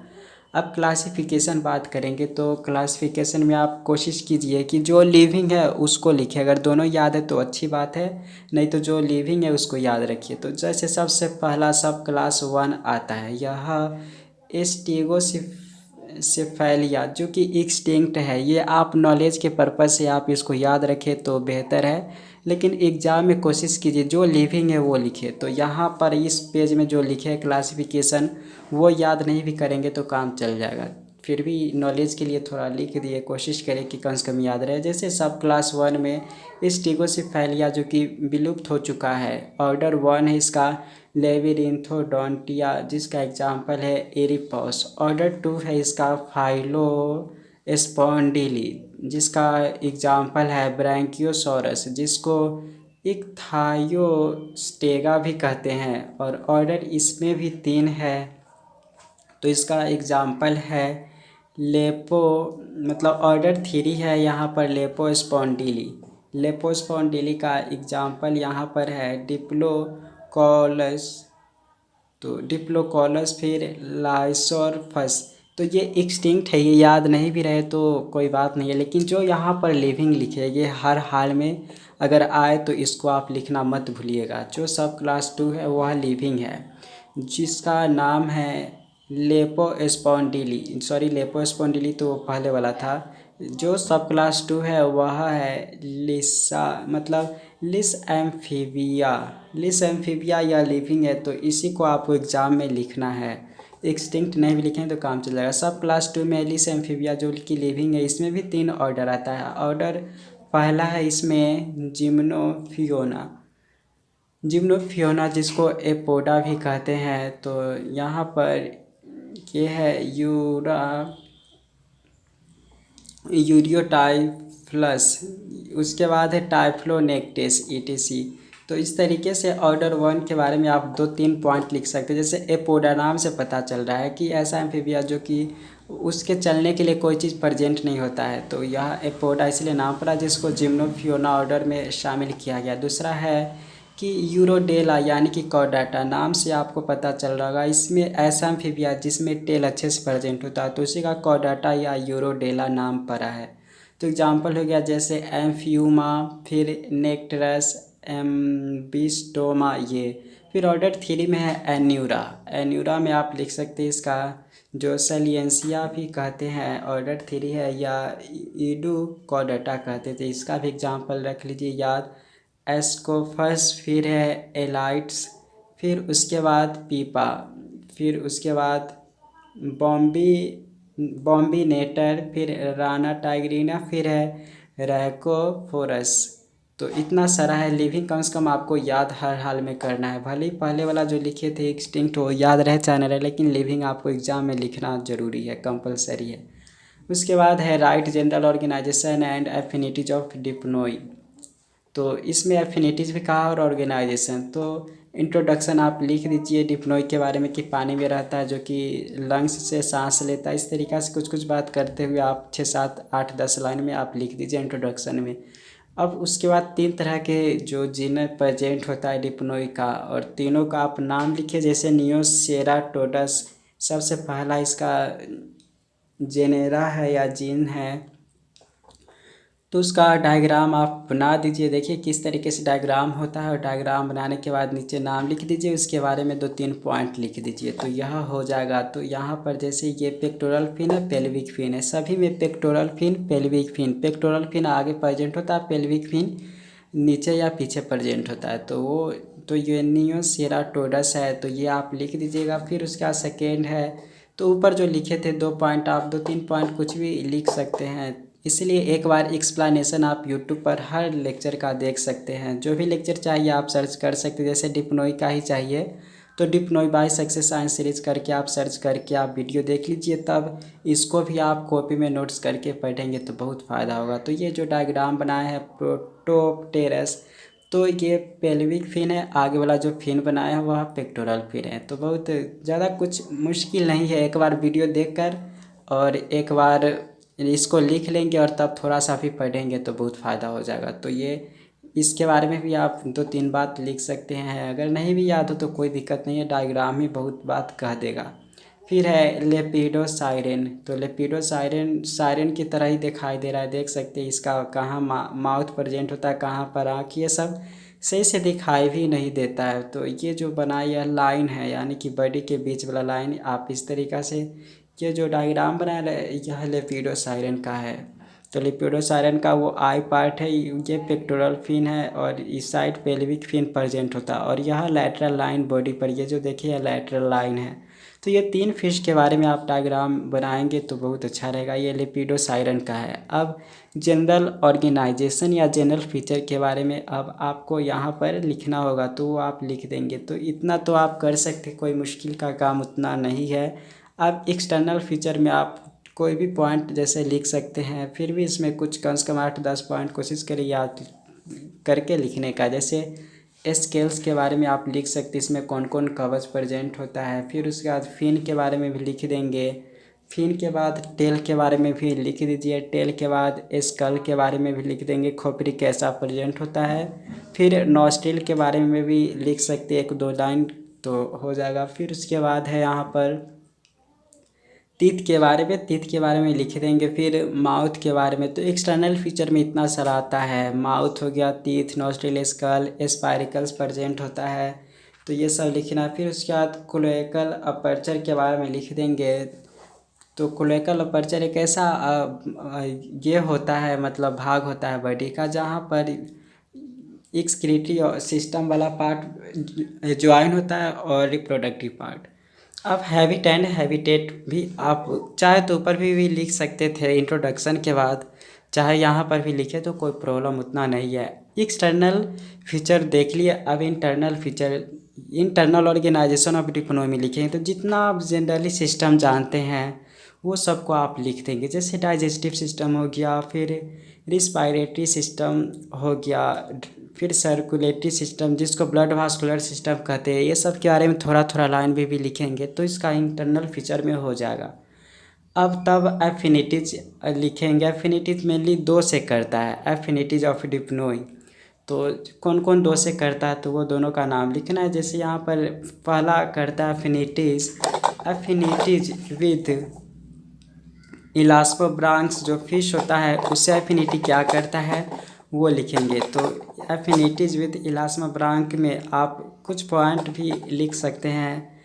अब क्लासिफिकेशन बात करेंगे तो क्लासिफिकेशन में आप कोशिश कीजिए कि जो लिविंग है उसको लिखें। अगर दोनों याद है तो अच्छी बात है, नहीं तो जो लिविंग है उसको याद रखिए। तो जैसे सबसे पहला सब क्लास 1 आता है, यह एस्टेगोसिफेलिया जो कि एक्सटिंक्ट है। ये आप नॉलेज के पर्पज़ से आप इसको याद रखें तो बेहतर है, लेकिन एग्ज़ाम में कोशिश कीजिए जो लिविंग है वो लिखे। तो यहाँ पर इस पेज में जो लिखे है क्लासिफिकेशन वो याद नहीं भी करेंगे तो काम चल जाएगा। फिर भी नॉलेज के लिए थोड़ा लिख दिए, कोशिश करें कि कम से कम याद रहे। जैसे सब क्लास 1 में स्टेगोसिफेलिया जो कि विलुप्त हो चुका है, ऑर्डर 1 है इसका लेबिरिंथोडोंटिया, जिसका एग्जाम्पल है एरिपॉस। ऑर्डर 2 है इसका फाइलोस्पोंडिली, जिसका एग्जाम्पल है ब्रैंकियोसॉरस, जिसको इक्थायोस्टेगा भी कहते हैं। और ऑर्डर इसमें भी 3 है, तो इसका एग्जाम्पल है लेपो, मतलब ऑर्डर 3 है यहाँ पर लेपोस्पोंडिली। लेपोस्पोंडिली का एग्जाम्पल यहाँ पर है डिप्लोकॉलस, तो डिप्लोकॉलस, फिर लाइसोरफस। तो ये एक्सटिंक्ट है, ये याद नहीं भी रहे तो कोई बात नहीं है, लेकिन जो यहाँ पर लिविंग लिखे ये हर हाल में अगर आए तो इसको आप लिखना मत भूलिएगा। जो सब क्लास 2 है वह लिविंग है, जिसका नाम है लेपोस्पोंडिली, सॉरी लेपोस्पोंडिली तो पहले वाला था। जो सब क्लास 2 है वह है लिसा, मतलब लिस एम्फीबिया। लिस एम्फीबिया या लिविंग है, तो इसी को आपको एग्ज़ाम में लिखना है। एक्सटिंक्ट नहीं भी लिखें तो काम चल जाएगा। सब क्लास 2 में लिस एम्फीबिया जो कि लिविंग है, इसमें भी 3 ऑर्डर आता है। ऑर्डर पहला है इसमें जिम्नोफियोना, जिम्नोफियोना जिसको एपोडा भी कहते हैं। तो यहाँ पर ये है यूरियोटाइफ्लस, उसके बाद है टाइफ्लोनेक्टेस ईटीसी। तो इस तरीके से ऑर्डर 1 के बारे में आप 2-3 पॉइंट लिख सकते हैं। जैसे एपोडा नाम से पता चल रहा है कि ऐसा एम्फीबिया जो कि उसके चलने के लिए कोई चीज़ प्रेजेंट नहीं होता है, तो यह एपोडा इसलिए नाम पड़ा, जिसको जिम्नोफियोना ऑर्डर में शामिल किया गया। दूसरा है कि यूरोडेला यानी कि कॉर्डाटा, नाम से आपको पता चल रहा होगा इसमें ऐसा एम्फीबिया जिसमें टेल अच्छे से प्रेजेंट होता है, तो उसी का कॉर्डाटा या यूरोडेला नाम पड़ा है। तो एग्जाम्पल हो गया जैसे एम्फ्यूमा, फिर नेक्टरस, एम्बिस्टोमा ये। फिर ऑर्डर 3 में है एन्यूरा। एन्यूरा में आप लिख सकते हैं इसका जो सेलियंसिया भी कहते हैं, ऑर्डर 3 है, या ईडू कॉर्डाटा कहते थे, इसका भी एग्जाम्पल रख लीजिए याद। एस्कोफस, फिर है एलाइट्स, फिर उसके बाद पीपा, फिर उसके बाद बॉम्बिनेटर, फिर राना टाइग्रीना, फिर है रैकोफोरस। तो इतना सारा है लिविंग, कम से कम आपको याद हर हाल में करना है। भले ही पहले वाला जो लिखे थे एक्सटिंक्ट हो याद रहे चाहे न रहे, लेकिन लिविंग आपको एग्ज़ाम में लिखना ज़रूरी है, कंपलसरी है। उसके बाद है write general organisation and affinities of Dipnoi, तो इसमें एफिनिटीज़ भी कहा और ऑर्गेनाइजेशन। तो इंट्रोडक्शन आप लिख दीजिए डिप्नोई के बारे में कि पानी में रहता है, जो कि लंग्स से सांस लेता है। इस तरीक़ा से कुछ कुछ बात करते हुए आप 6, 7, 8, 10 लाइन में आप लिख दीजिए इंट्रोडक्शन में। अब उसके बाद 3 तरह के जो जीन प्रेजेंट होता है डिप्नोई का, और तीनों का आप नाम लिखिए। जैसे नियोसेराटोडस सबसे पहला इसका जेनेरा है या जीन है, तो उसका डायग्राम आप बना दीजिए। देखिए किस तरीके से डायग्राम होता है, और डायग्राम बनाने के बाद नीचे नाम लिख दीजिए, उसके बारे में 2-3 पॉइंट लिख दीजिए, तो यह हो जाएगा। तो यहाँ पर जैसे ये पेक्टोरल फिन है, पेल्विक फिन है, सभी में pectoral fin, pelvic fin, pectoral fin आगे प्रेजेंट होता है, पेल्विक फिन नीचे या पीछे प्रेजेंट होता है। तो ये नियोसेराटोडस है, तो ये आप लिख दीजिएगा। फिर उसका सेकेंड है, तो ऊपर जो लिखे थे 2 पॉइंट, आप 2-3 पॉइंट कुछ भी लिख सकते हैं। इसलिए एक बार एक्सप्लेनेशन आप यूट्यूब पर हर लेक्चर का देख सकते हैं। जो भी लेक्चर चाहिए आप सर्च कर सकते हैं। जैसे डिप्नोई का ही चाहिए तो Dipnoi by success science series करके आप सर्च करके आप वीडियो देख लीजिए, तब इसको भी आप कॉपी में नोट्स करके पढ़ेंगे तो बहुत फ़ायदा होगा। तो ये जो डायग्राम बनाया है प्रोटोप्टेरस, तो ये पेल्विक फिन है, आगे वाला जो फिन बनाया है वह पेक्टोरल फिन है। तो बहुत ज़्यादा कुछ मुश्किल नहीं है, एक बार वीडियो देखकर और एक बार इसको लिख लेंगे और तब थोड़ा सा भी पढ़ेंगे तो बहुत फ़ायदा हो जाएगा। तो ये इसके बारे में भी आप 2-3 बात लिख सकते हैं। अगर नहीं भी याद हो तो कोई दिक्कत नहीं है, डायग्राम ही बहुत बात कह देगा। फिर है लेपिडोसाइरेन, तो लेपिडोसाइरेन सायरन की तरह ही दिखाई दे रहा है, देख सकते हैं। इसका कहाँ माउथ प्रेजेंट होता है, कहाँ पर आँख, ये सब सही से दिखाई भी नहीं देता है। तो ये जो बनाई यह लाइन है, यानी कि बॉडी के बीच वाला लाइन, आप इस तरीक़ा से ये जो डायग्राम बनाया यह लेपिडोसाइरेन का है। तो लेपिडोसाइरेन का वो आई पार्ट है, ये पेक्टोरल फिन है, और इस साइड पेल्विक फिन प्रेजेंट होता है। और यह लैटरल लाइन बॉडी पर, ये जो देखिए लैटरल लाइन है। तो ये 3 फिश के बारे में आप डायग्राम बनाएंगे तो बहुत अच्छा रहेगा। ये लेपिडोसाइरन का है। अब जनरल ऑर्गेनाइजेशन या जनरल फीचर के बारे में अब आपको यहाँ पर लिखना होगा, तो वो आप लिख देंगे। तो इतना तो आप कर सकते, कोई मुश्किल का काम उतना नहीं है। अब एक्सटर्नल फीचर में आप कोई भी पॉइंट जैसे लिख सकते हैं, फिर भी इसमें कुछ कम से कम 8-10 पॉइंट कोशिश करिए याद करके लिखने का। जैसे स्केल्स के बारे में आप लिख सकते हैं, इसमें कौन कौन कवच प्रेजेंट होता है। फिर उसके बाद फिन के बारे में भी लिख देंगे। फिन के बाद टेल के बारे में भी लिख दीजिए। टेल के बाद स्कल के बारे में भी लिख देंगे, खोपड़ी कैसा प्रेजेंट होता है। फिर नॉस्ट्रिल के बारे में भी लिख सकते हैं, 1-2 लाइन तो हो जाएगा। फिर उसके बाद है यहाँ पर टीथ के बारे में लिख देंगे। फिर माउथ के बारे में तो एक्सटर्नल फीचर में इतना सारा आता है, माउथ हो गया, teeth, nostril, skull, spiracles present होता है, तो ये सब लिखना है। फिर उसके बाद क्लोएकल अपर्चर के बारे में लिख देंगे। तो क्लोएकल अपर्चर एक ऐसा ये होता है, मतलब भाग होता है बॉडी का, जहाँ पर एक्सक्रीटरी सिस्टम वाला पार्ट ज्वाइन होता है और रिप्रोडक्टिव पार्ट। अब हैबिटेट भी आप चाहे तो ऊपर भी लिख सकते थे इंट्रोडक्शन के बाद, चाहे यहाँ पर भी लिखे तो कोई प्रॉब्लम उतना नहीं है। एक्सटर्नल फीचर देख लिए। अब internal feature, internal organisation of economy लिखेंगे तो जितना आप जनरली सिस्टम जानते हैं वो सबको आप लिख देंगे। जैसे डाइजेस्टिव सिस्टम हो गया, फिर रिस्पायरेटरी सिस्टम हो गया, फिर सर्कुलेटरी सिस्टम जिसको ब्लड वास्कुलर सिस्टम कहते हैं, ये सब के बारे में थोड़ा थोड़ा लाइन भी लिखेंगे तो इसका इंटरनल फीचर में हो जाएगा। अब तब एफिनिटीज लिखेंगे। एफिनिटीज मेनली 2 से करता है, एफिनिटीज ऑफ डिप्नोई। तो कौन कौन 2 से करता है तो वो दोनों का नाम लिखना है। जैसे यहाँ पर पहला करता है एफिनिटीज विद इलास्मोब्रांक्स, जो फिश होता है उससे एफिनिटी क्या करता है वो लिखेंगे। तो एफिनिटीज विद इलास्मोब्रांक में आप कुछ पॉइंट भी लिख सकते हैं।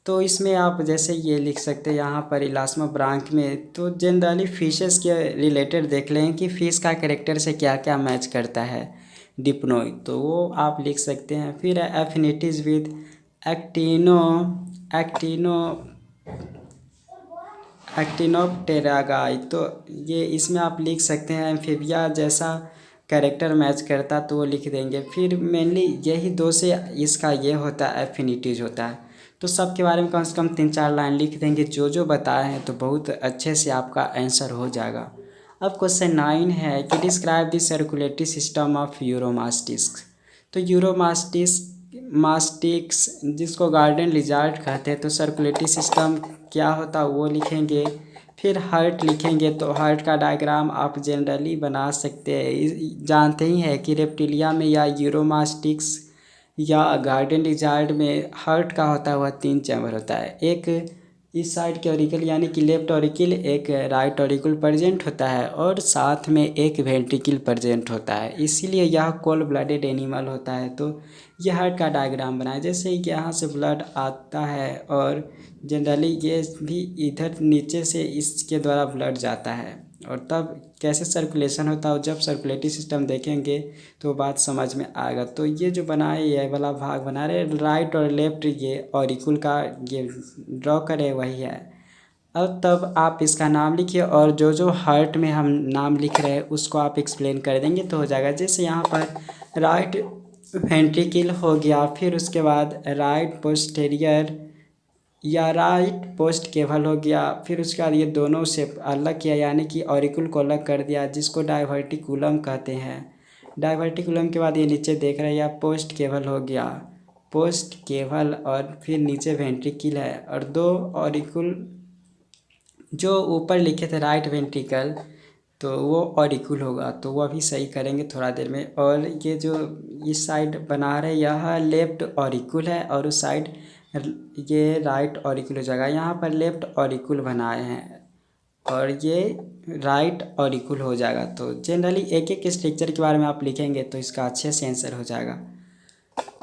तो इसमें आप जैसे ये लिख सकते हैं यहाँ पर इलास्मोब्रांक में, तो जनरली फिशेस के रिलेटेड देख लें कि फ़िश का कैरेक्टर से क्या क्या मैच करता है डिप्नोई, तो वो आप लिख सकते हैं। फिर एफिनिटीज विद एक्टिनोप्टेरागाई, तो ये इसमें आप लिख सकते हैं एम्फीबिया जैसा कैरेक्टर मैच करता तो वो लिख देंगे। फिर मेनली यही 2 से इसका ये होता है, एफिनिटीज होता है। तो सब के बारे में कम से कम 3-4 लाइन लिख देंगे जो बताए हैं, तो बहुत अच्छे से आपका आंसर हो जाएगा। अब क्वेश्चन 9 है कि describe the circulatory system of Uromastix. तो यूरोमास्टिक्स जिसको गार्डन लिजार्ड कहते हैं, तो सर्कुलेटरी सिस्टम क्या होता है वो लिखेंगे। फिर हार्ट लिखेंगे, तो हार्ट का डायग्राम आप जनरली बना सकते हैं, जानते ही हैं कि रेप्टिलिया में या यूरोमास्टिक्स या गार्डन लिजार्ड में हार्ट का होता है वह 3 चैम्बर होता है। एक इस साइड के ऑरिकल यानी कि लेफ्ट ऑरिकल, एक राइट ऑरिकल प्रेजेंट होता है और साथ में एक वेंट्रिकल प्रेजेंट होता है, इसीलिए यह कोल्ड ब्लडेड एनिमल होता है। तो यह हार्ट का डायग्राम बनाए। जैसे यहाँ से ब्लड आता है और जनरली ये भी इधर नीचे से इसके द्वारा ब्लड जाता है, और तब कैसे सर्कुलेशन होता है, जब सर्कुलेटरी सिस्टम देखेंगे तो बात समझ में आएगा। तो ये जो बनाए ये वाला भाग बना रहे राइट और लेफ्ट, ये ऑरिकल का ये ड्रॉ करे वही है। अब तब आप इसका नाम लिखिए और जो हार्ट में हम नाम लिख रहे हैं उसको आप एक्सप्लेन कर देंगे तो हो जाएगा। जैसे यहाँ पर राइट वेंट्रिकल हो गया, फिर उसके बाद राइट पोस्टेरियर या राइट पोस्ट केवल हो गया, फिर उसके बाद ये दोनों से अलग किया यानी कि ऑरिकल को अलग कर दिया जिसको डाइवर्टिकुलम कहते हैं। डाइवर्टिकुलम के बाद ये नीचे देख रहे हैं या पोस्ट केवल हो गया, पोस्ट केवल, और फिर नीचे वेंट्रिकल है और 2 ऑरिकल जो ऊपर लिखे थे राइट वेंट्रिकल तो वो ऑरिकल होगा, तो वो अभी सही करेंगे थोड़ा देर में। और ये जो इस साइड बना रहे यह लेफ्ट ऑरिकल है और उस साइड ये राइट ऑरिकल हो जाएगा। यहाँ पर लेफ्ट ऑरिकल बनाए हैं और ये राइट ऑरिकल हो जाएगा। तो जनरली एक एक स्ट्रक्चर के बारे में आप लिखेंगे तो इसका अच्छे से आंसर हो जाएगा।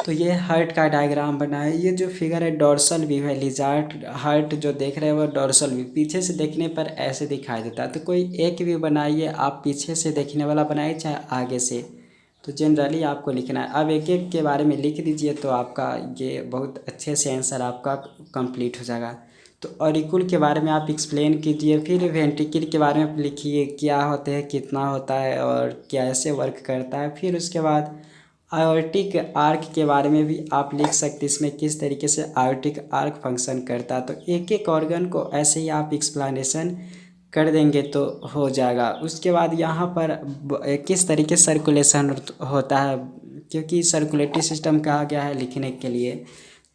तो ये हार्ट का डायग्राम बना है। ये जो फिगर है डोर्सल व्यू है, लिजार्ड हार्ट जो देख रहे हैं वो डोर्सल व्यू, पीछे से देखने पर ऐसे दिखाई देता है। तो कोई एक व्यू बनाइए आप, पीछे से देखने वाला बनाइए चाहे आगे से, तो जनरली आपको लिखना है। अब एक एक के बारे में लिख दीजिए तो आपका ये बहुत अच्छे से आंसर आपका कंप्लीट हो जाएगा। तो ऑरिकुल के बारे में आप एक्सप्लेन कीजिए, फिर वेंट्रिकल के बारे में लिखिए क्या होते हैं, कितना होता है और कैसे वर्क करता है। फिर उसके बाद आयोटिक आर्क के बारे में भी आप लिख सकते हैं, इसमें किस तरीके से आयोटिक आर्क फंक्शन करता है। तो एक एक ऑर्गन को ऐसे ही आप एक्सप्लेनेशन कर देंगे तो हो जाएगा। उसके बाद यहाँ पर किस तरीके से सर्कुलेशन होता है, क्योंकि सर्कुलेटरी सिस्टम कहा गया है लिखने के लिए।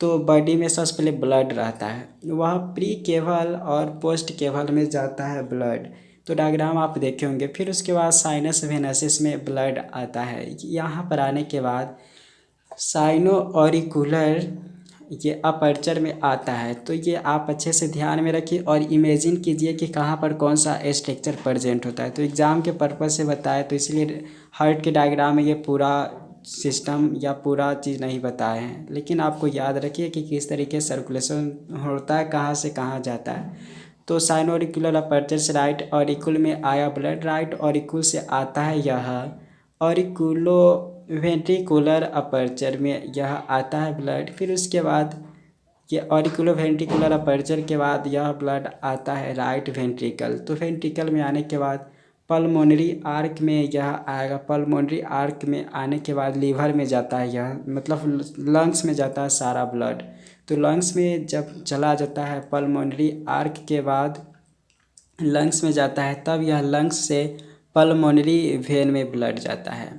तो बॉडी में सबसे पहले ब्लड रहता है, वह प्री केवल और पोस्ट केवल में जाता है ब्लड। तो डायग्राम आप देखे होंगे। फिर उसके बाद साइनस वेनसिस में ब्लड आता है। यहाँ पर आने के बाद साइनो ऑरिकुलर ये अपर्चर में आता है। तो ये आप अच्छे से ध्यान में रखिए और इमेजिन कीजिए कि कहाँ पर कौन सा स्ट्रक्चर प्रेजेंट होता है। तो एग्ज़ाम के पर्पज़ से बताया, तो इसलिए हार्ट के डायग्राम में ये पूरा सिस्टम या पूरा चीज़ नहीं बताए हैं, लेकिन आपको याद रखिए कि किस तरीके से सर्कुलेशन होता है, कहाँ से कहाँ जाता है। तो साइनो ऑरिकुलर अपर्चर से राइट ऑरिकुल में आया ब्लड, राइट ऑरिकुल से आता है यह ऑरिकुलो वेंट्रिकुलर अपर्चर में यह आता है ब्लड। फिर उसके बाद ये ऑरिकुलो वेंट्रिकुलर अपर्चर के बाद यह ब्लड आता है राइट वेंट्रिकल। तो वेंट्रिकल में आने के बाद पल्मोनरी आर्क में यह आएगा। पल्मोनरी आर्क में आने के बाद लीवर में जाता है यह, मतलब लंग्स में जाता है सारा ब्लड। तो लंग्स में जब चला जाता है पल्मोनरी आर्क के बाद लंग्स में जाता है, तब यह लंग्स से पल्मोनरी वेन में ब्लड जाता है।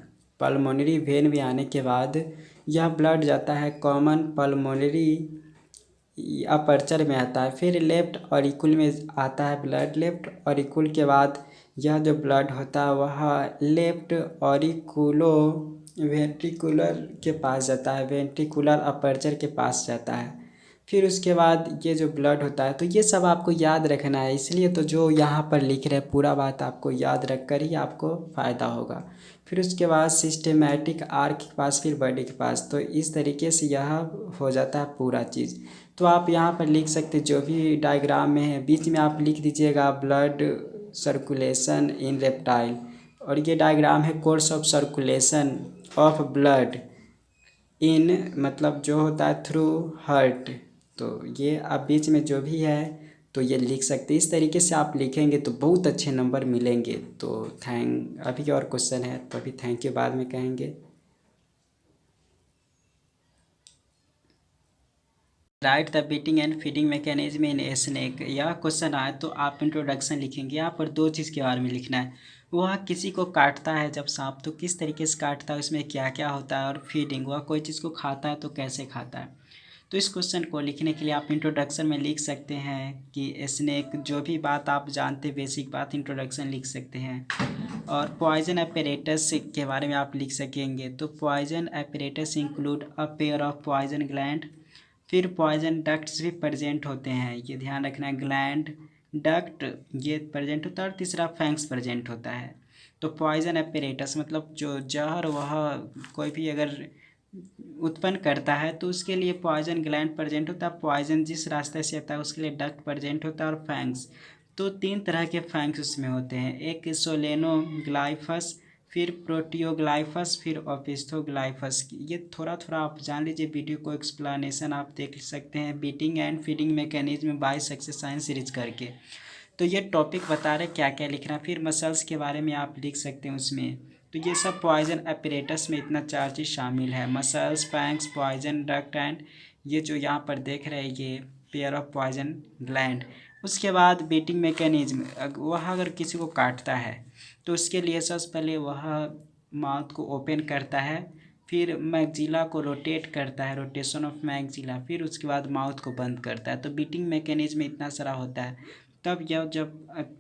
पल्मोनरी वेन में आने के बाद यह ब्लड जाता है कॉमन पल्मोनरी अपर्चर में आता है। फिर लेफ्ट ऑरिकुल में आता है ब्लड। लेफ्ट ऑरिकुल के बाद यह जो ब्लड होता है वह लेफ्ट ऑरिकुलो वेंट्रिकुलर के पास जाता है, वेंट्रिकुलर अपर्चर के पास जाता है। फिर उसके बाद ये जो ब्लड होता है, तो ये सब आपको याद रखना है, इसलिए तो जो यहाँ पर लिख रहे हैं पूरा बात आपको याद रख कर ही आपको फ़ायदा होगा। फिर उसके बाद सिस्टेमैटिक आर्क के पास, फिर बॉडी के पास। तो इस तरीके से यह हो जाता है पूरा चीज़। तो आप यहाँ पर लिख सकते जो भी डायग्राम में है, बीच में आप लिख दीजिएगा ब्लड सर्कुलेशन इन रेप्टाइल। और ये डायग्राम है course of circulation of blood in, मतलब जो होता है थ्रू हार्ट। तो ये आप बीच में जो भी है तो ये लिख सकते। इस तरीके से आप लिखेंगे तो बहुत अच्छे नंबर मिलेंगे। तो अभी और क्वेश्चन है तो अभी थैंक यू बाद में कहेंगे। Right the beating and feeding mechanism in a snake. यह क्वेश्चन आए तो आप इंट्रोडक्शन लिखेंगे। यहाँ पर दो चीज़ के बारे में लिखना है, वह किसी को काटता है जब सांप तो किस तरीके से काटता है, उसमें क्या क्या होता है, और फीडिंग वह कोई चीज़ को खाता है तो कैसे खाता है। तो इस क्वेश्चन को लिखने के लिए आप इंट्रोडक्शन में लिख सकते हैं कि स्नेक, जो भी बात आप जानते बेसिक बात इंट्रोडक्शन लिख सकते हैं। और पॉइजन एपेरेटस के बारे में आप लिख सकेंगे। तो poison apparatus include a pair of poison gland. फिर पॉइजन डक्ट्स भी प्रेजेंट होते हैं, ये ध्यान रखना है, ग्लैंड डक्ट ये प्रेजेंट होता है। और तीसरा फैंक्स प्रेजेंट होता है। तो पॉइजन एपेरेटस मतलब जो जहर वह कोई भी अगर उत्पन्न करता है तो उसके लिए पॉइजन ग्लैंड प्रेजेंट होता है। पॉइजन जिस रास्ते से आता है उसके लिए डक्ट प्रेजेंट होता है। और फैंक्स, तो तीन तरह के फैंक्स उसमें होते हैं, एक सोलेनोग्लाइफस, फिर प्रोटियोग्लाइफस, फिर ओपिस्थोग्लाइफस। ये थोड़ा थोड़ा आप जान लीजिए, वीडियो को एक्सप्लेनेशन आप देख सकते हैं beating and feeding mechanism bye success science series करके। तो ये टॉपिक बता रहे क्या क्या लिखना। फिर मसल्स के बारे में आप लिख सकते हैं उसमें। तो ये सब पॉइजन एपरेटस में इतना चार चीज़ शामिल है, muscles, fangs, poison duct and ये जो यहाँ पर देख रहे हैं ये पेयर ऑफ पॉइजन ग्लैंड। उसके बाद बीटिंग मैकेनिज्म, वह अगर किसी को काटता है तो उसके लिए सबसे पहले वह माउथ को ओपन करता है, फिर मैगजिला को रोटेट करता है, रोटेशन ऑफ मैगजिला, फिर उसके बाद माउथ को बंद करता है। तो बीटिंग मैकेनिज्म इतना सारा होता है। तब यह जब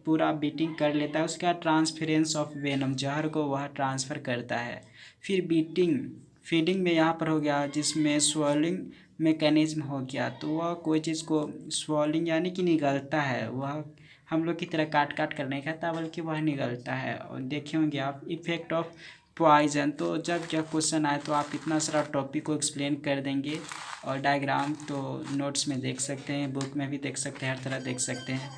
पूरा बीटिंग कर लेता है उसके बाद ट्रांसफरेंस ऑफ वेनम, जहर को वह ट्रांसफ़र करता है। फिर बीटिंग फीडिंग में यहाँ पर हो गया जिसमें स्वेलिंग मैकेनिज्म हो गया। तो वह कोई चीज़ को स्वेलिंग यानी कि निगलता है, वह हम लोग की तरह काट काट कर नहीं खाता बल्कि वह निगलता है। और देखे होंगे आप इफेक्ट ऑफ पॉइजन। तो जब क्वेश्चन आए तो आप इतना सारा टॉपिक को एक्सप्लेन कर देंगे। और डायग्राम तो नोट्स में देख सकते हैं, बुक में भी देख सकते हैं, हर तरह देख सकते हैं।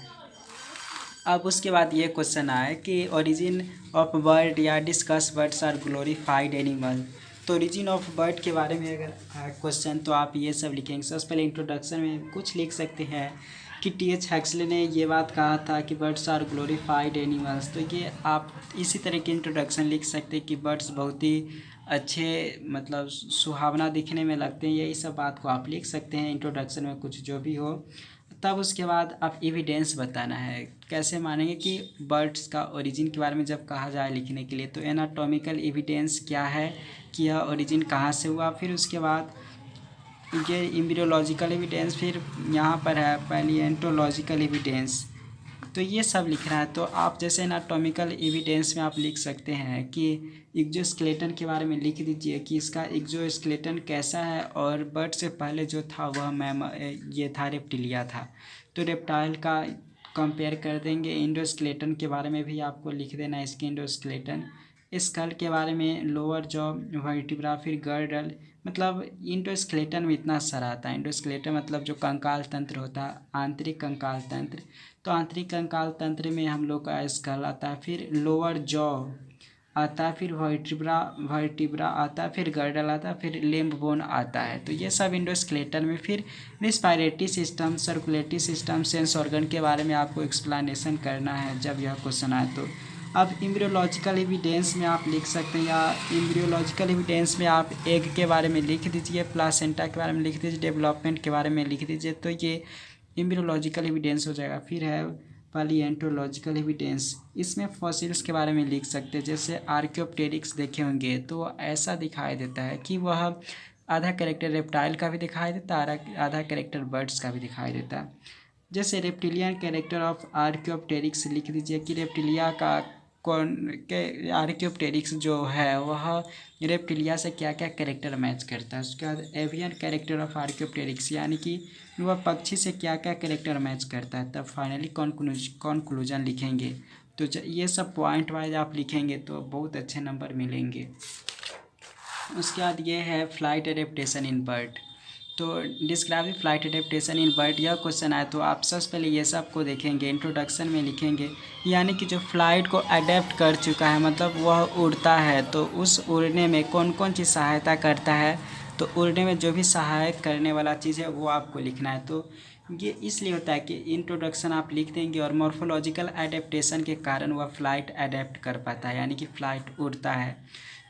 अब उसके बाद ये क्वेश्चन आया कि ओरिजिन ऑफ बर्ड या discuss birds are glorified animal. तो ओरिजिन ऑफ बर्ड के बारे में अगर क्वेश्चन तो आप ये सब लिखेंगे। सबसे पहले इंट्रोडक्शन में कुछ लिख सकते हैं कि टी.एच. हेक्सले ने ये बात कहा था कि बर्ड्स आर ग्लोरीफाइड एनिमल्स। तो ये आप इसी तरह की इंट्रोडक्शन लिख सकते हैं कि बर्ड्स बहुत ही अच्छे मतलब सुहावना दिखने में लगते हैं। यही सब बात को आप लिख सकते हैं इंट्रोडक्शन में, कुछ जो भी हो। तब उसके बाद आप एविडेंस बताना है। कैसे मानेंगे कि बर्ड्स का ओरिजिन के बारे में जब कहा जाए लिखने के लिए, तो एनाटॉमिकल एविडेंस क्या है कि यह ओरिजिन कहाँ से हुआ। फिर उसके बाद ये एम्ब्रियोलॉजिकल एविडेंस, फिर यहाँ पर है पैलिएंटोलॉजिकल एविडेंस। तो ये सब लिखना है। तो आप जैसे एनाटॉमिकल एविडेंस में आप लिख सकते हैं कि एक्जोस्केलेटन के बारे में लिख दीजिए कि इसका एक्जोस्केलेटन कैसा है, और बर्ड से पहले जो था वह ये था रेप्टिलिया था। तो रेप्टाइल का कंपेयर कर देंगे। इंडोस्केलेटन के बारे में भी आपको लिख देना है, इसके इंडोस्केलेटन। स्कल के बारे में लोअर जॉ, वर्टिब्रा, फिर गर्डल। मतलब इंडोस्केलेटन में इतना सारा आता है। इंडोस्केलेटन मतलब जो कंकाल तंत्र होता है, आंतरिक कंकाल तंत्र। तो आंतरिक कंकाल तंत्र में हम लोग का स्कल आता है, फिर लोअर जॉ आता है, फिर वर्टिब्रा आता है, फिर गर्डल आता है, फिर लिम्ब बोन आता है। तो ये सब इंडोस्केलेटन में। फिर respiratory system, circulatory system, sense organ के बारे में आपको एक्सप्लेनेशन करना है जब यह क्वेश्चन आए तो। अब एम्ब्रियोलॉजिकल एविडेंस में आप लिख सकते हैं, या एम्ब्रियोलॉजिकल एविडेंस में आप एग के बारे में लिख दीजिए, प्लासेंटा के बारे में लिख दीजिए, डेवलपमेंट के बारे में लिख दीजिए। तो ये एम्ब्रियोलॉजिकल एविडेंस हो जाएगा। फिर है पैलिएंटोलॉजिकल एविडेंस। इसमें फॉसिल्स के बारे में लिख सकते हैं। जैसे आर्कियोप्टेरिक्स देखे होंगे तो ऐसा दिखाई देता है कि वह आधा कैरेक्टर रेप्टाइल का भी दिखाई देता है, आधा कैरेक्टर बर्ड्स का भी दिखाई देता है। जैसे रेप्टिलियन कैरेक्टर ऑफ आर्कियोप्टेरिक्स लिख दीजिए कि रेप्टिलिया का कौन के आर्कियोप्टेरिक्स जो है वह रेप्टिलिया से क्या क्या कैरेक्टर मैच करता है। उसके बाद एवियन कैरेक्टर ऑफ आर्कियोप्टेरिक्स, यानी कि वह पक्षी से क्या क्या कैरेक्टर मैच करता है। तब फाइनली कॉन्क्लूजन लिखेंगे। तो ये सब पॉइंट वाइज आप लिखेंगे तो बहुत अच्छे नंबर मिलेंगे। उसके बाद ये है फ्लाइट एडेप्टेशन इन बर्ड। तो describe the flight adaptation in bird, यह क्वेश्चन आया तो आप सबसे पहले ये सब को देखेंगे, इंट्रोडक्शन में लिखेंगे। यानी कि जो फ्लाइट को अडेप्ट कर चुका है, मतलब वह उड़ता है, तो उस उड़ने में कौन कौन चीज़ सहायता करता है। तो उड़ने में जो भी सहायक करने वाला चीज़ है वो आपको लिखना है। तो ये इसलिए होता है कि इंट्रोडक्शन आप लिख देंगे और मॉर्फोलॉजिकल एडेप्टेशन के कारण वह फ्लाइट अडेप्ट कर पाता है, यानी कि फ़्लाइट उड़ता है।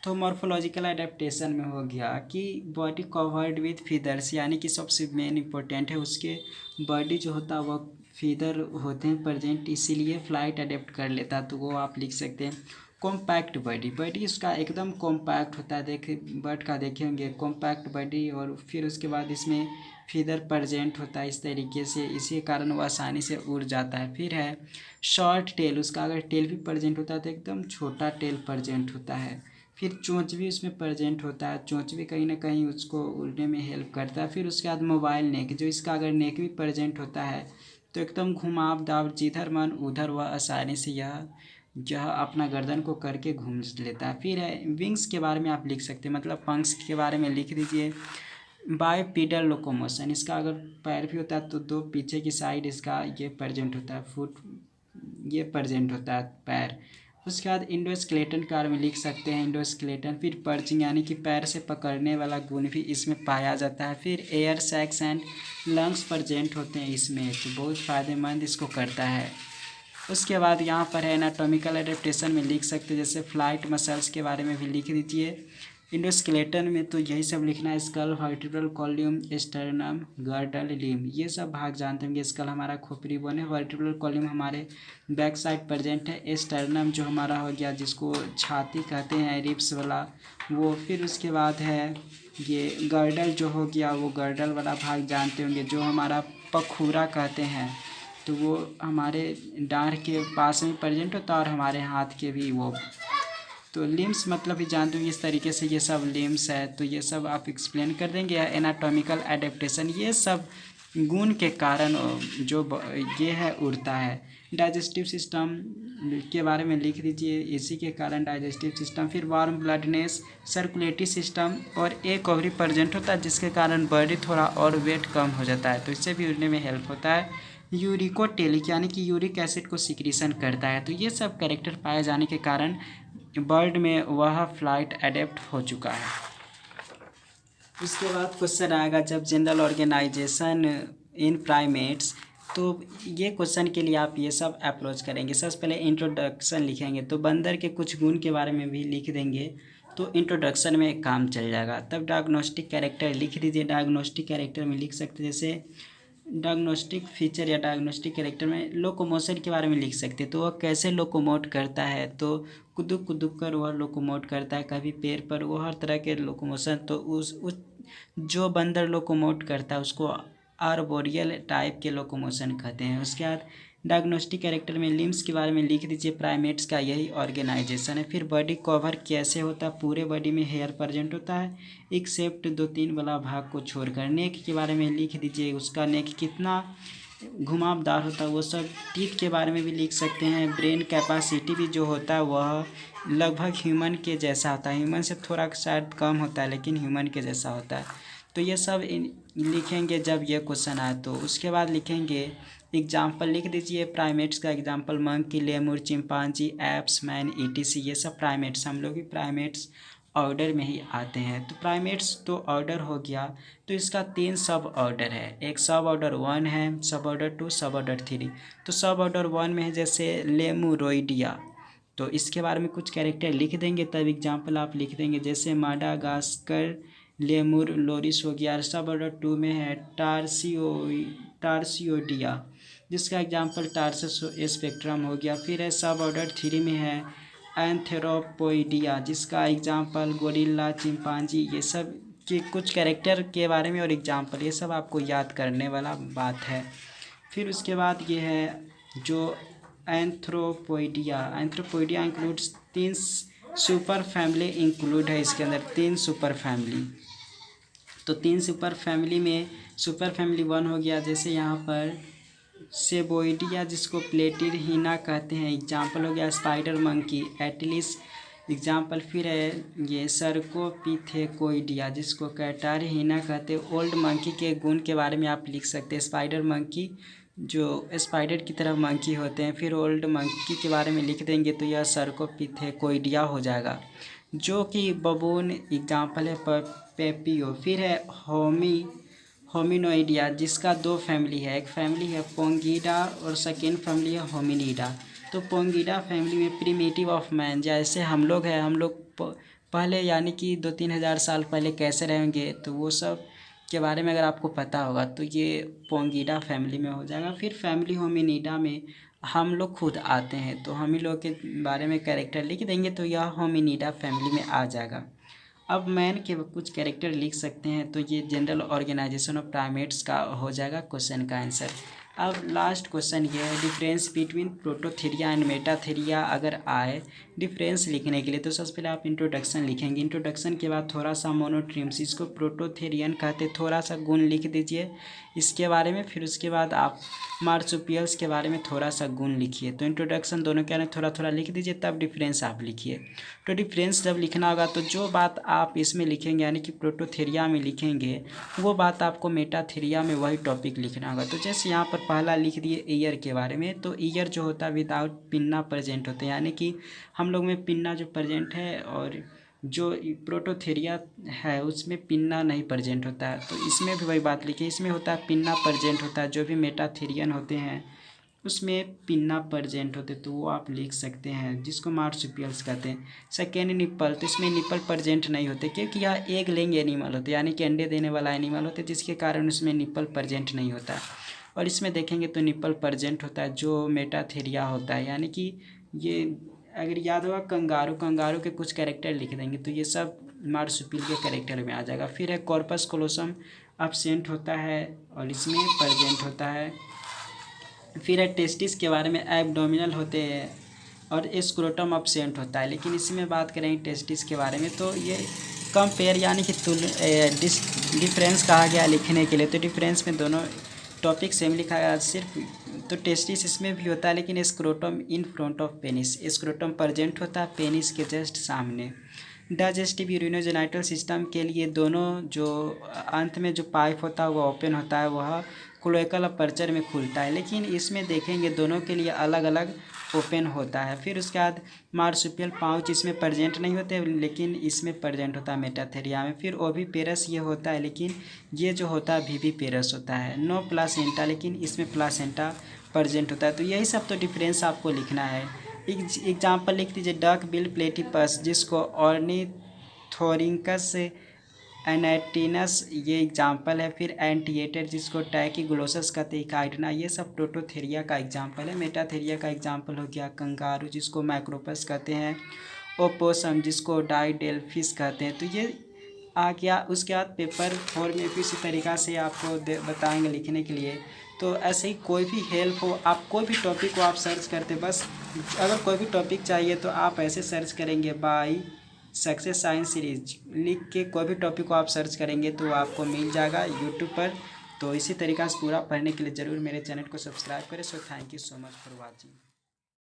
तो मॉर्फोलॉजिकल एडेप्टेशन में हो गया कि बॉडी कवर्ड विथ फीदर्स, यानी कि सबसे मेन इंपॉर्टेंट है उसके बॉडी जो होता है वह फीदर होते हैं प्रेजेंट, इसीलिए फ्लाइट अडेप्ट कर लेता है। तो वो आप लिख सकते हैं। कॉम्पैक्ट बॉडी इसका एकदम कॉम्पैक्ट होता है। देखे बर्ड का देखे होंगे कॉम्पैक्ट बॉडी, और फिर उसके बाद इसमें फीदर प्रेजेंट होता है इस तरीके से, इसी कारण वो आसानी से उड़ जाता है। फिर है शॉर्ट टेल, उसका अगर टेल भी प्रेजेंट होता है तो एकदम छोटा टेल प्रेजेंट होता है। फिर चोंच भी उसमें प्रेजेंट होता है, चोंच भी कहीं ना कहीं उसको उड़ने में हेल्प करता है। फिर उसके बाद मोबाइल नेक, जो इसका अगर नेक भी प्रेजेंट होता है तो एकदम घुमावदार, जिधर मन उधर वह आसानी से यह अपना गर्दन को करके घूम लेता है। फिर है विंग्स के बारे में आप लिख सकते हैं, मतलब पंख के बारे में लिख दीजिए। बाइपेडल लोकोमोशन, इसका अगर पैर भी होता है तो दो पीछे की साइड इसका ये प्रेजेंट होता है, फुट ये प्रेजेंट होता है पैर। उसके बाद इंडोस्केलेटन के बारे में लिख सकते हैं, इंडोस्केलेटन। फिर पर्चिंग, यानी कि पैर से पकड़ने वाला गुण भी इसमें पाया जाता है। फिर air sacs and lungs present होते हैं इसमें, तो बहुत फ़ायदेमंद इसको करता है। उसके बाद यहाँ पर है एनाटॉमिकल एडेप्टेशन में लिख सकते हैं, जैसे फ्लाइट मसल्स के बारे में भी लिख दीजिए। इंडोस्केलेटन में तो यही सब लिखना है, skull, vertebral column, sternum, girdle, limb, ये सब भाग जानते होंगे। स्कल हमारा खोपड़ी बोन है, वर्टिब्रल कॉलम हमारे बैक साइड प्रेजेंट है, स्टर्नम जो हमारा हो गया जिसको छाती कहते हैं रिब्स वाला वो। फिर उसके बाद है ये गर्डल जो हो गया, वो गर्डल वाला भाग जानते होंगे, जो हमारा पखूरा कहते हैं, तो वो हमारे डाँड़ के पास में प्रेजेंट होता है और हमारे हाथ के भी वो। तो लिम्स मतलब भी जानते हो इस तरीके से, ये सब लिम्स है। तो ये सब आप एक्सप्लेन कर देंगे। एनाटॉमिकल एडेप्टेशन, ये सब गुण के कारण जो ये है उड़ता है। डाइजेस्टिव सिस्टम के बारे में लिख दीजिए, इसी के कारण डाइजेस्टिव सिस्टम। फिर वार्म ब्लडनेस, सर्कुलेटरी सिस्टम, और एक ओवरी प्रेजेंट होता है जिसके कारण बॉडी थोड़ा और वेट कम हो जाता है, तो इससे भी उड़ने में हेल्प होता है। यूरिकोटेलिक यानी कि यूरिक एसिड को सिक्रीशन करता है। तो ये सब कैरेक्टर पाए जाने के कारण बर्ड में वह फ्लाइट अडेप्ट हो चुका है। उसके बाद क्वेश्चन आएगा जब जनरल ऑर्गेनाइजेशन इन प्राइमेट्स। तो ये क्वेश्चन के लिए आप ये सब अप्रोच करेंगे। सबसे पहले इंट्रोडक्शन लिखेंगे, तो बंदर के कुछ गुण के बारे में भी लिख देंगे तो इंट्रोडक्शन में काम चल जाएगा। तब डायग्नोस्टिक कैरेक्टर लिख दीजिए। डायग्नोस्टिक कैरेक्टर में लिख सकते जैसे डायग्नोस्टिक फीचर या डायग्नोस्टिक कैरेक्टर में लोकोमोशन के बारे में लिख सकते, तो वह कैसे लोकोमोट करता है, तो कुदुक कुदुक कर वह लोकोमोट करता है, कभी पैर पर, वो हर तरह के लोकोमोशन। तो उस जो बंदर लोकोमोट करता है उसको आर्बोरियल टाइप के लोकोमोशन कहते हैं। उसके बाद डायग्नोस्टिक कैरेक्टर में लिम्स के बारे में लिख दीजिए। प्राइमेट्स का यही ऑर्गेनाइजेशन है। फिर बॉडी कवर कैसे होता है, पूरे बॉडी में हेयर प्रेजेंट होता है एक्सेप्ट 2-3 वाला भाग को छोड़कर। नेक के बारे में लिख दीजिए, उसका नेक कितना घुमावदार होता है वो सब। टीथ के बारे में भी लिख सकते हैं। ब्रेन कैपेसिटी भी जो होता है वह लगभग ह्यूमन के जैसा होता है, ह्यूमन से थोड़ा शायद कम होता है लेकिन ह्यूमन के जैसा होता है। तो ये सब लिखेंगे जब ये क्वेश्चन आए तो। उसके बाद लिखेंगे एग्जाम्पल लिख दीजिए प्राइमेट्स का example monkey, lemur, chimpanzee, apes, man, etc. ये सब प्राइमेट्स, हम लोग भी प्राइमेट्स ऑर्डर में ही आते हैं। तो प्राइमेट्स तो ऑर्डर हो गया, तो इसका 3 सब ऑर्डर है। एक सब ऑर्डर 1 है, सब ऑर्डर 2, सब ऑर्डर 3। तो सब ऑर्डर 1 में है जैसे लेमुरोइडिया, तो इसके बारे में कुछ कैरेक्टर लिख देंगे, तब एग्जाम्पल आप लिख देंगे जैसे माडागास्कर, लेमुर, लोरिस हो गया। सब ऑर्डर 2 में है टार्सियोडिया, जिसका एग्जाम्पल टार्सस स्पेक्ट्रम हो गया। फिर है सब ऑर्डर 3 में है एंथेरोपोइडिया, जिसका एग्जाम्पल गोरिल्ला, चिंपांजी। ये सब के कुछ कैरेक्टर के बारे में और एग्जाम्पल, ये सब आपको याद करने वाला बात है। फिर उसके बाद ये है जो Anthropoidea includes 3 super family include है इसके अंदर, 3 सुपर फैमिली। तो 3 सुपर फैमिली में सुपर फैमिली 1 हो गया जैसे यहाँ पर सेबोइडिया, जिसको प्लेटिरहीना कहते हैं, एग्जाम्पल हो गया स्पाइडर मंकी, एटलिस एग्जाम्पल। फिर है ये सर्कोपिथेकोइडिया, जिसको कैटारहीना कहते हैं। ओल्ड मंकी के गुण के बारे में आप लिख सकते हैं। स्पाइडर मंकी जो स्पाइडर की तरह मंकी होते हैं। फिर ओल्ड मंकी के बारे में लिख देंगे तो यह सर्कोपिथेकोइडिया हो जाएगा, जो कि बबून एग्जाम्पल है पेपियो। फिर है होमिनोइडिया, जिसका 2 फैमिली है, एक फैमिली है पोंगीडा और सेकेंड फैमिली है होमिनिडा। तो पोंगीडा फैमिली में प्रिमिटिव ऑफ मैन, जैसे हम लोग हैं, हम लोग पहले यानी कि 2-3 हज़ार साल पहले कैसे रहेंगे, तो वो सब के बारे में अगर आपको पता होगा तो ये पोंगीडा फैमिली में हो जाएगा। फिर फैमिली होमिनिडा में हम लोग खुद आते हैं, तो हम ही लोग के बारे में कैरेक्टर लिख देंगे तो यह होमिनिडा फैमिली में आ जाएगा। अब मैन के कुछ कैरेक्टर लिख सकते हैं, तो ये जनरल ऑर्गेनाइजेशन ऑफ प्राइमेट्स का हो जाएगा क्वेश्चन का आंसर। अब लास्ट क्वेश्चन ये है difference between Prototheria and Metatheria अगर आए डिफरेंस लिखने के लिए, तो सबसे पहले आप इंट्रोडक्शन लिखेंगे। इंट्रोडक्शन के बाद थोड़ा सा मोनोट्रिम्स, इसको प्रोटोथेरियन कहते, थोड़ा सा गुण लिख दीजिए इसके बारे में। फिर उसके बाद आप मार्सुपियल्स के बारे में थोड़ा सा गुण लिखिए। तो इंट्रोडक्शन दोनों के अंदर थोड़ा थोड़ा लिख दीजिए, तब डिफरेंस आप लिखिए। तो डिफरेंस जब लिखना होगा तो जो बात आप इसमें लिखेंगे यानी कि प्रोटोथेरिया में लिखेंगे, वो बात आपको मेटाथेरिया में वही टॉपिक लिखना होगा। तो जैसे यहाँ पर पहला लिख दिए ईयर के बारे में, तो ईयर जो होता है विदाउट पिन्ना प्रेजेंट होते हैं, यानी कि हम लोग में पिन्ना जो प्रेजेंट है और जो प्रोटोथेरिया है उसमें पिन्ना नहीं प्रेजेंट होता है। तो इसमें भी वही बात लिखी, इसमें होता है पिन्ना प्रेजेंट होता है। जो भी मेटाथेरियन होते हैं उसमें पिन्ना प्रेजेंट होते, तो वो आप लिख सकते हैं, जिसको मार्सुपियल्स कहते हैं। सेकेंड निप्पल, तो इसमें निप्पल प्रेजेंट नहीं होते क्योंकि यह एग लेंग एनिमल होते, यानी कि अंडे देने वाला एनिमल होते, जिसके कारण उसमें निप्पल प्रेजेंट नहीं होता। और इसमें देखेंगे तो निप्पल प्रेजेंट होता है जो मेटाथेरिया होता है, यानी कि ये अगर याद होगा कंगारू के कुछ कैरेक्टर लिख देंगे तो ये सब मार्सुपियल के कैरेक्टर में आ जाएगा। फिर है कॉर्पस कोलोसम एब्सेंट होता है और इसमें प्रेजेंट होता है। फिर है टेस्टिस के बारे में एब्डोमिनल होते हैं और स्क्रोटम एब्सेंट होता है, लेकिन इसमें बात करेंगे टेस्टिस के बारे में तो ये कंपेयर यानी कि डिफरेंस कहा गया लिखने के लिए। तो डिफरेंस में दोनों टॉपिक सेम लिखा गया, सिर्फ तो टेस्टिस इसमें भी होता है लेकिन scrotum in front of penis, scrotum present होता है पेनिस के जस्ट सामने। डाइजेस्टिव यूरिनोजेनाइटल सिस्टम के लिए दोनों जो अंत में जो पाइप होता है वो ओपन होता है, वह क्लोएकल अपर्चर में खुलता है, लेकिन इसमें देखेंगे दोनों के लिए अलग अलग ओपन होता है। फिर उसके बाद मार्सुपियल पाउच इसमें प्रेजेंट नहीं होते, लेकिन इसमें प्रेजेंट होता है मेटाथेरिया में। फिर ओविपेरस ये होता है, लेकिन ये जो होता है विविपेरस होता है। नो प्लासेंटा, लेकिन इसमें प्लासेंटा प्रेजेंट होता है। तो यही सब तो डिफरेंस आपको लिखना है। एग्जाम्पल लिख दीजिए, डक बिल प्लेटिपस जिसको ऑर्निथोरिंकस एनाटिनस ये एग्जाम्पल है। फिर एंटिएटर जिसको टैकीग्लोसस कहते हैं, इकाइडना, ये सब प्रोटोथेरिया का एग्जाम्पल है। मेटाथेरिया का एग्जाम्पल हो गया कंगारू जिसको मैक्रोपस कहते हैं, ओपोसम जिसको डाइडेल्फिस कहते हैं। तो ये आ गया। उसके बाद पेपर 4 में भी इसी तरीक़ा से आपको बताएंगे लिखने के लिए। तो ऐसे ही कोई भी हेल्प हो, आप कोई भी टॉपिक को आप सर्च करते, बस अगर कोई भी टॉपिक चाहिए तो आप ऐसे सर्च करेंगे बाई सक्सेस साइंस सीरीज लिख के कोई भी टॉपिक को आप सर्च करेंगे तो आपको मिल जाएगा यूट्यूब पर। तो इसी तरीक़ा से पूरा पढ़ने के लिए ज़रूर मेरे चैनल को सब्सक्राइब करें। So thank you so much for watching.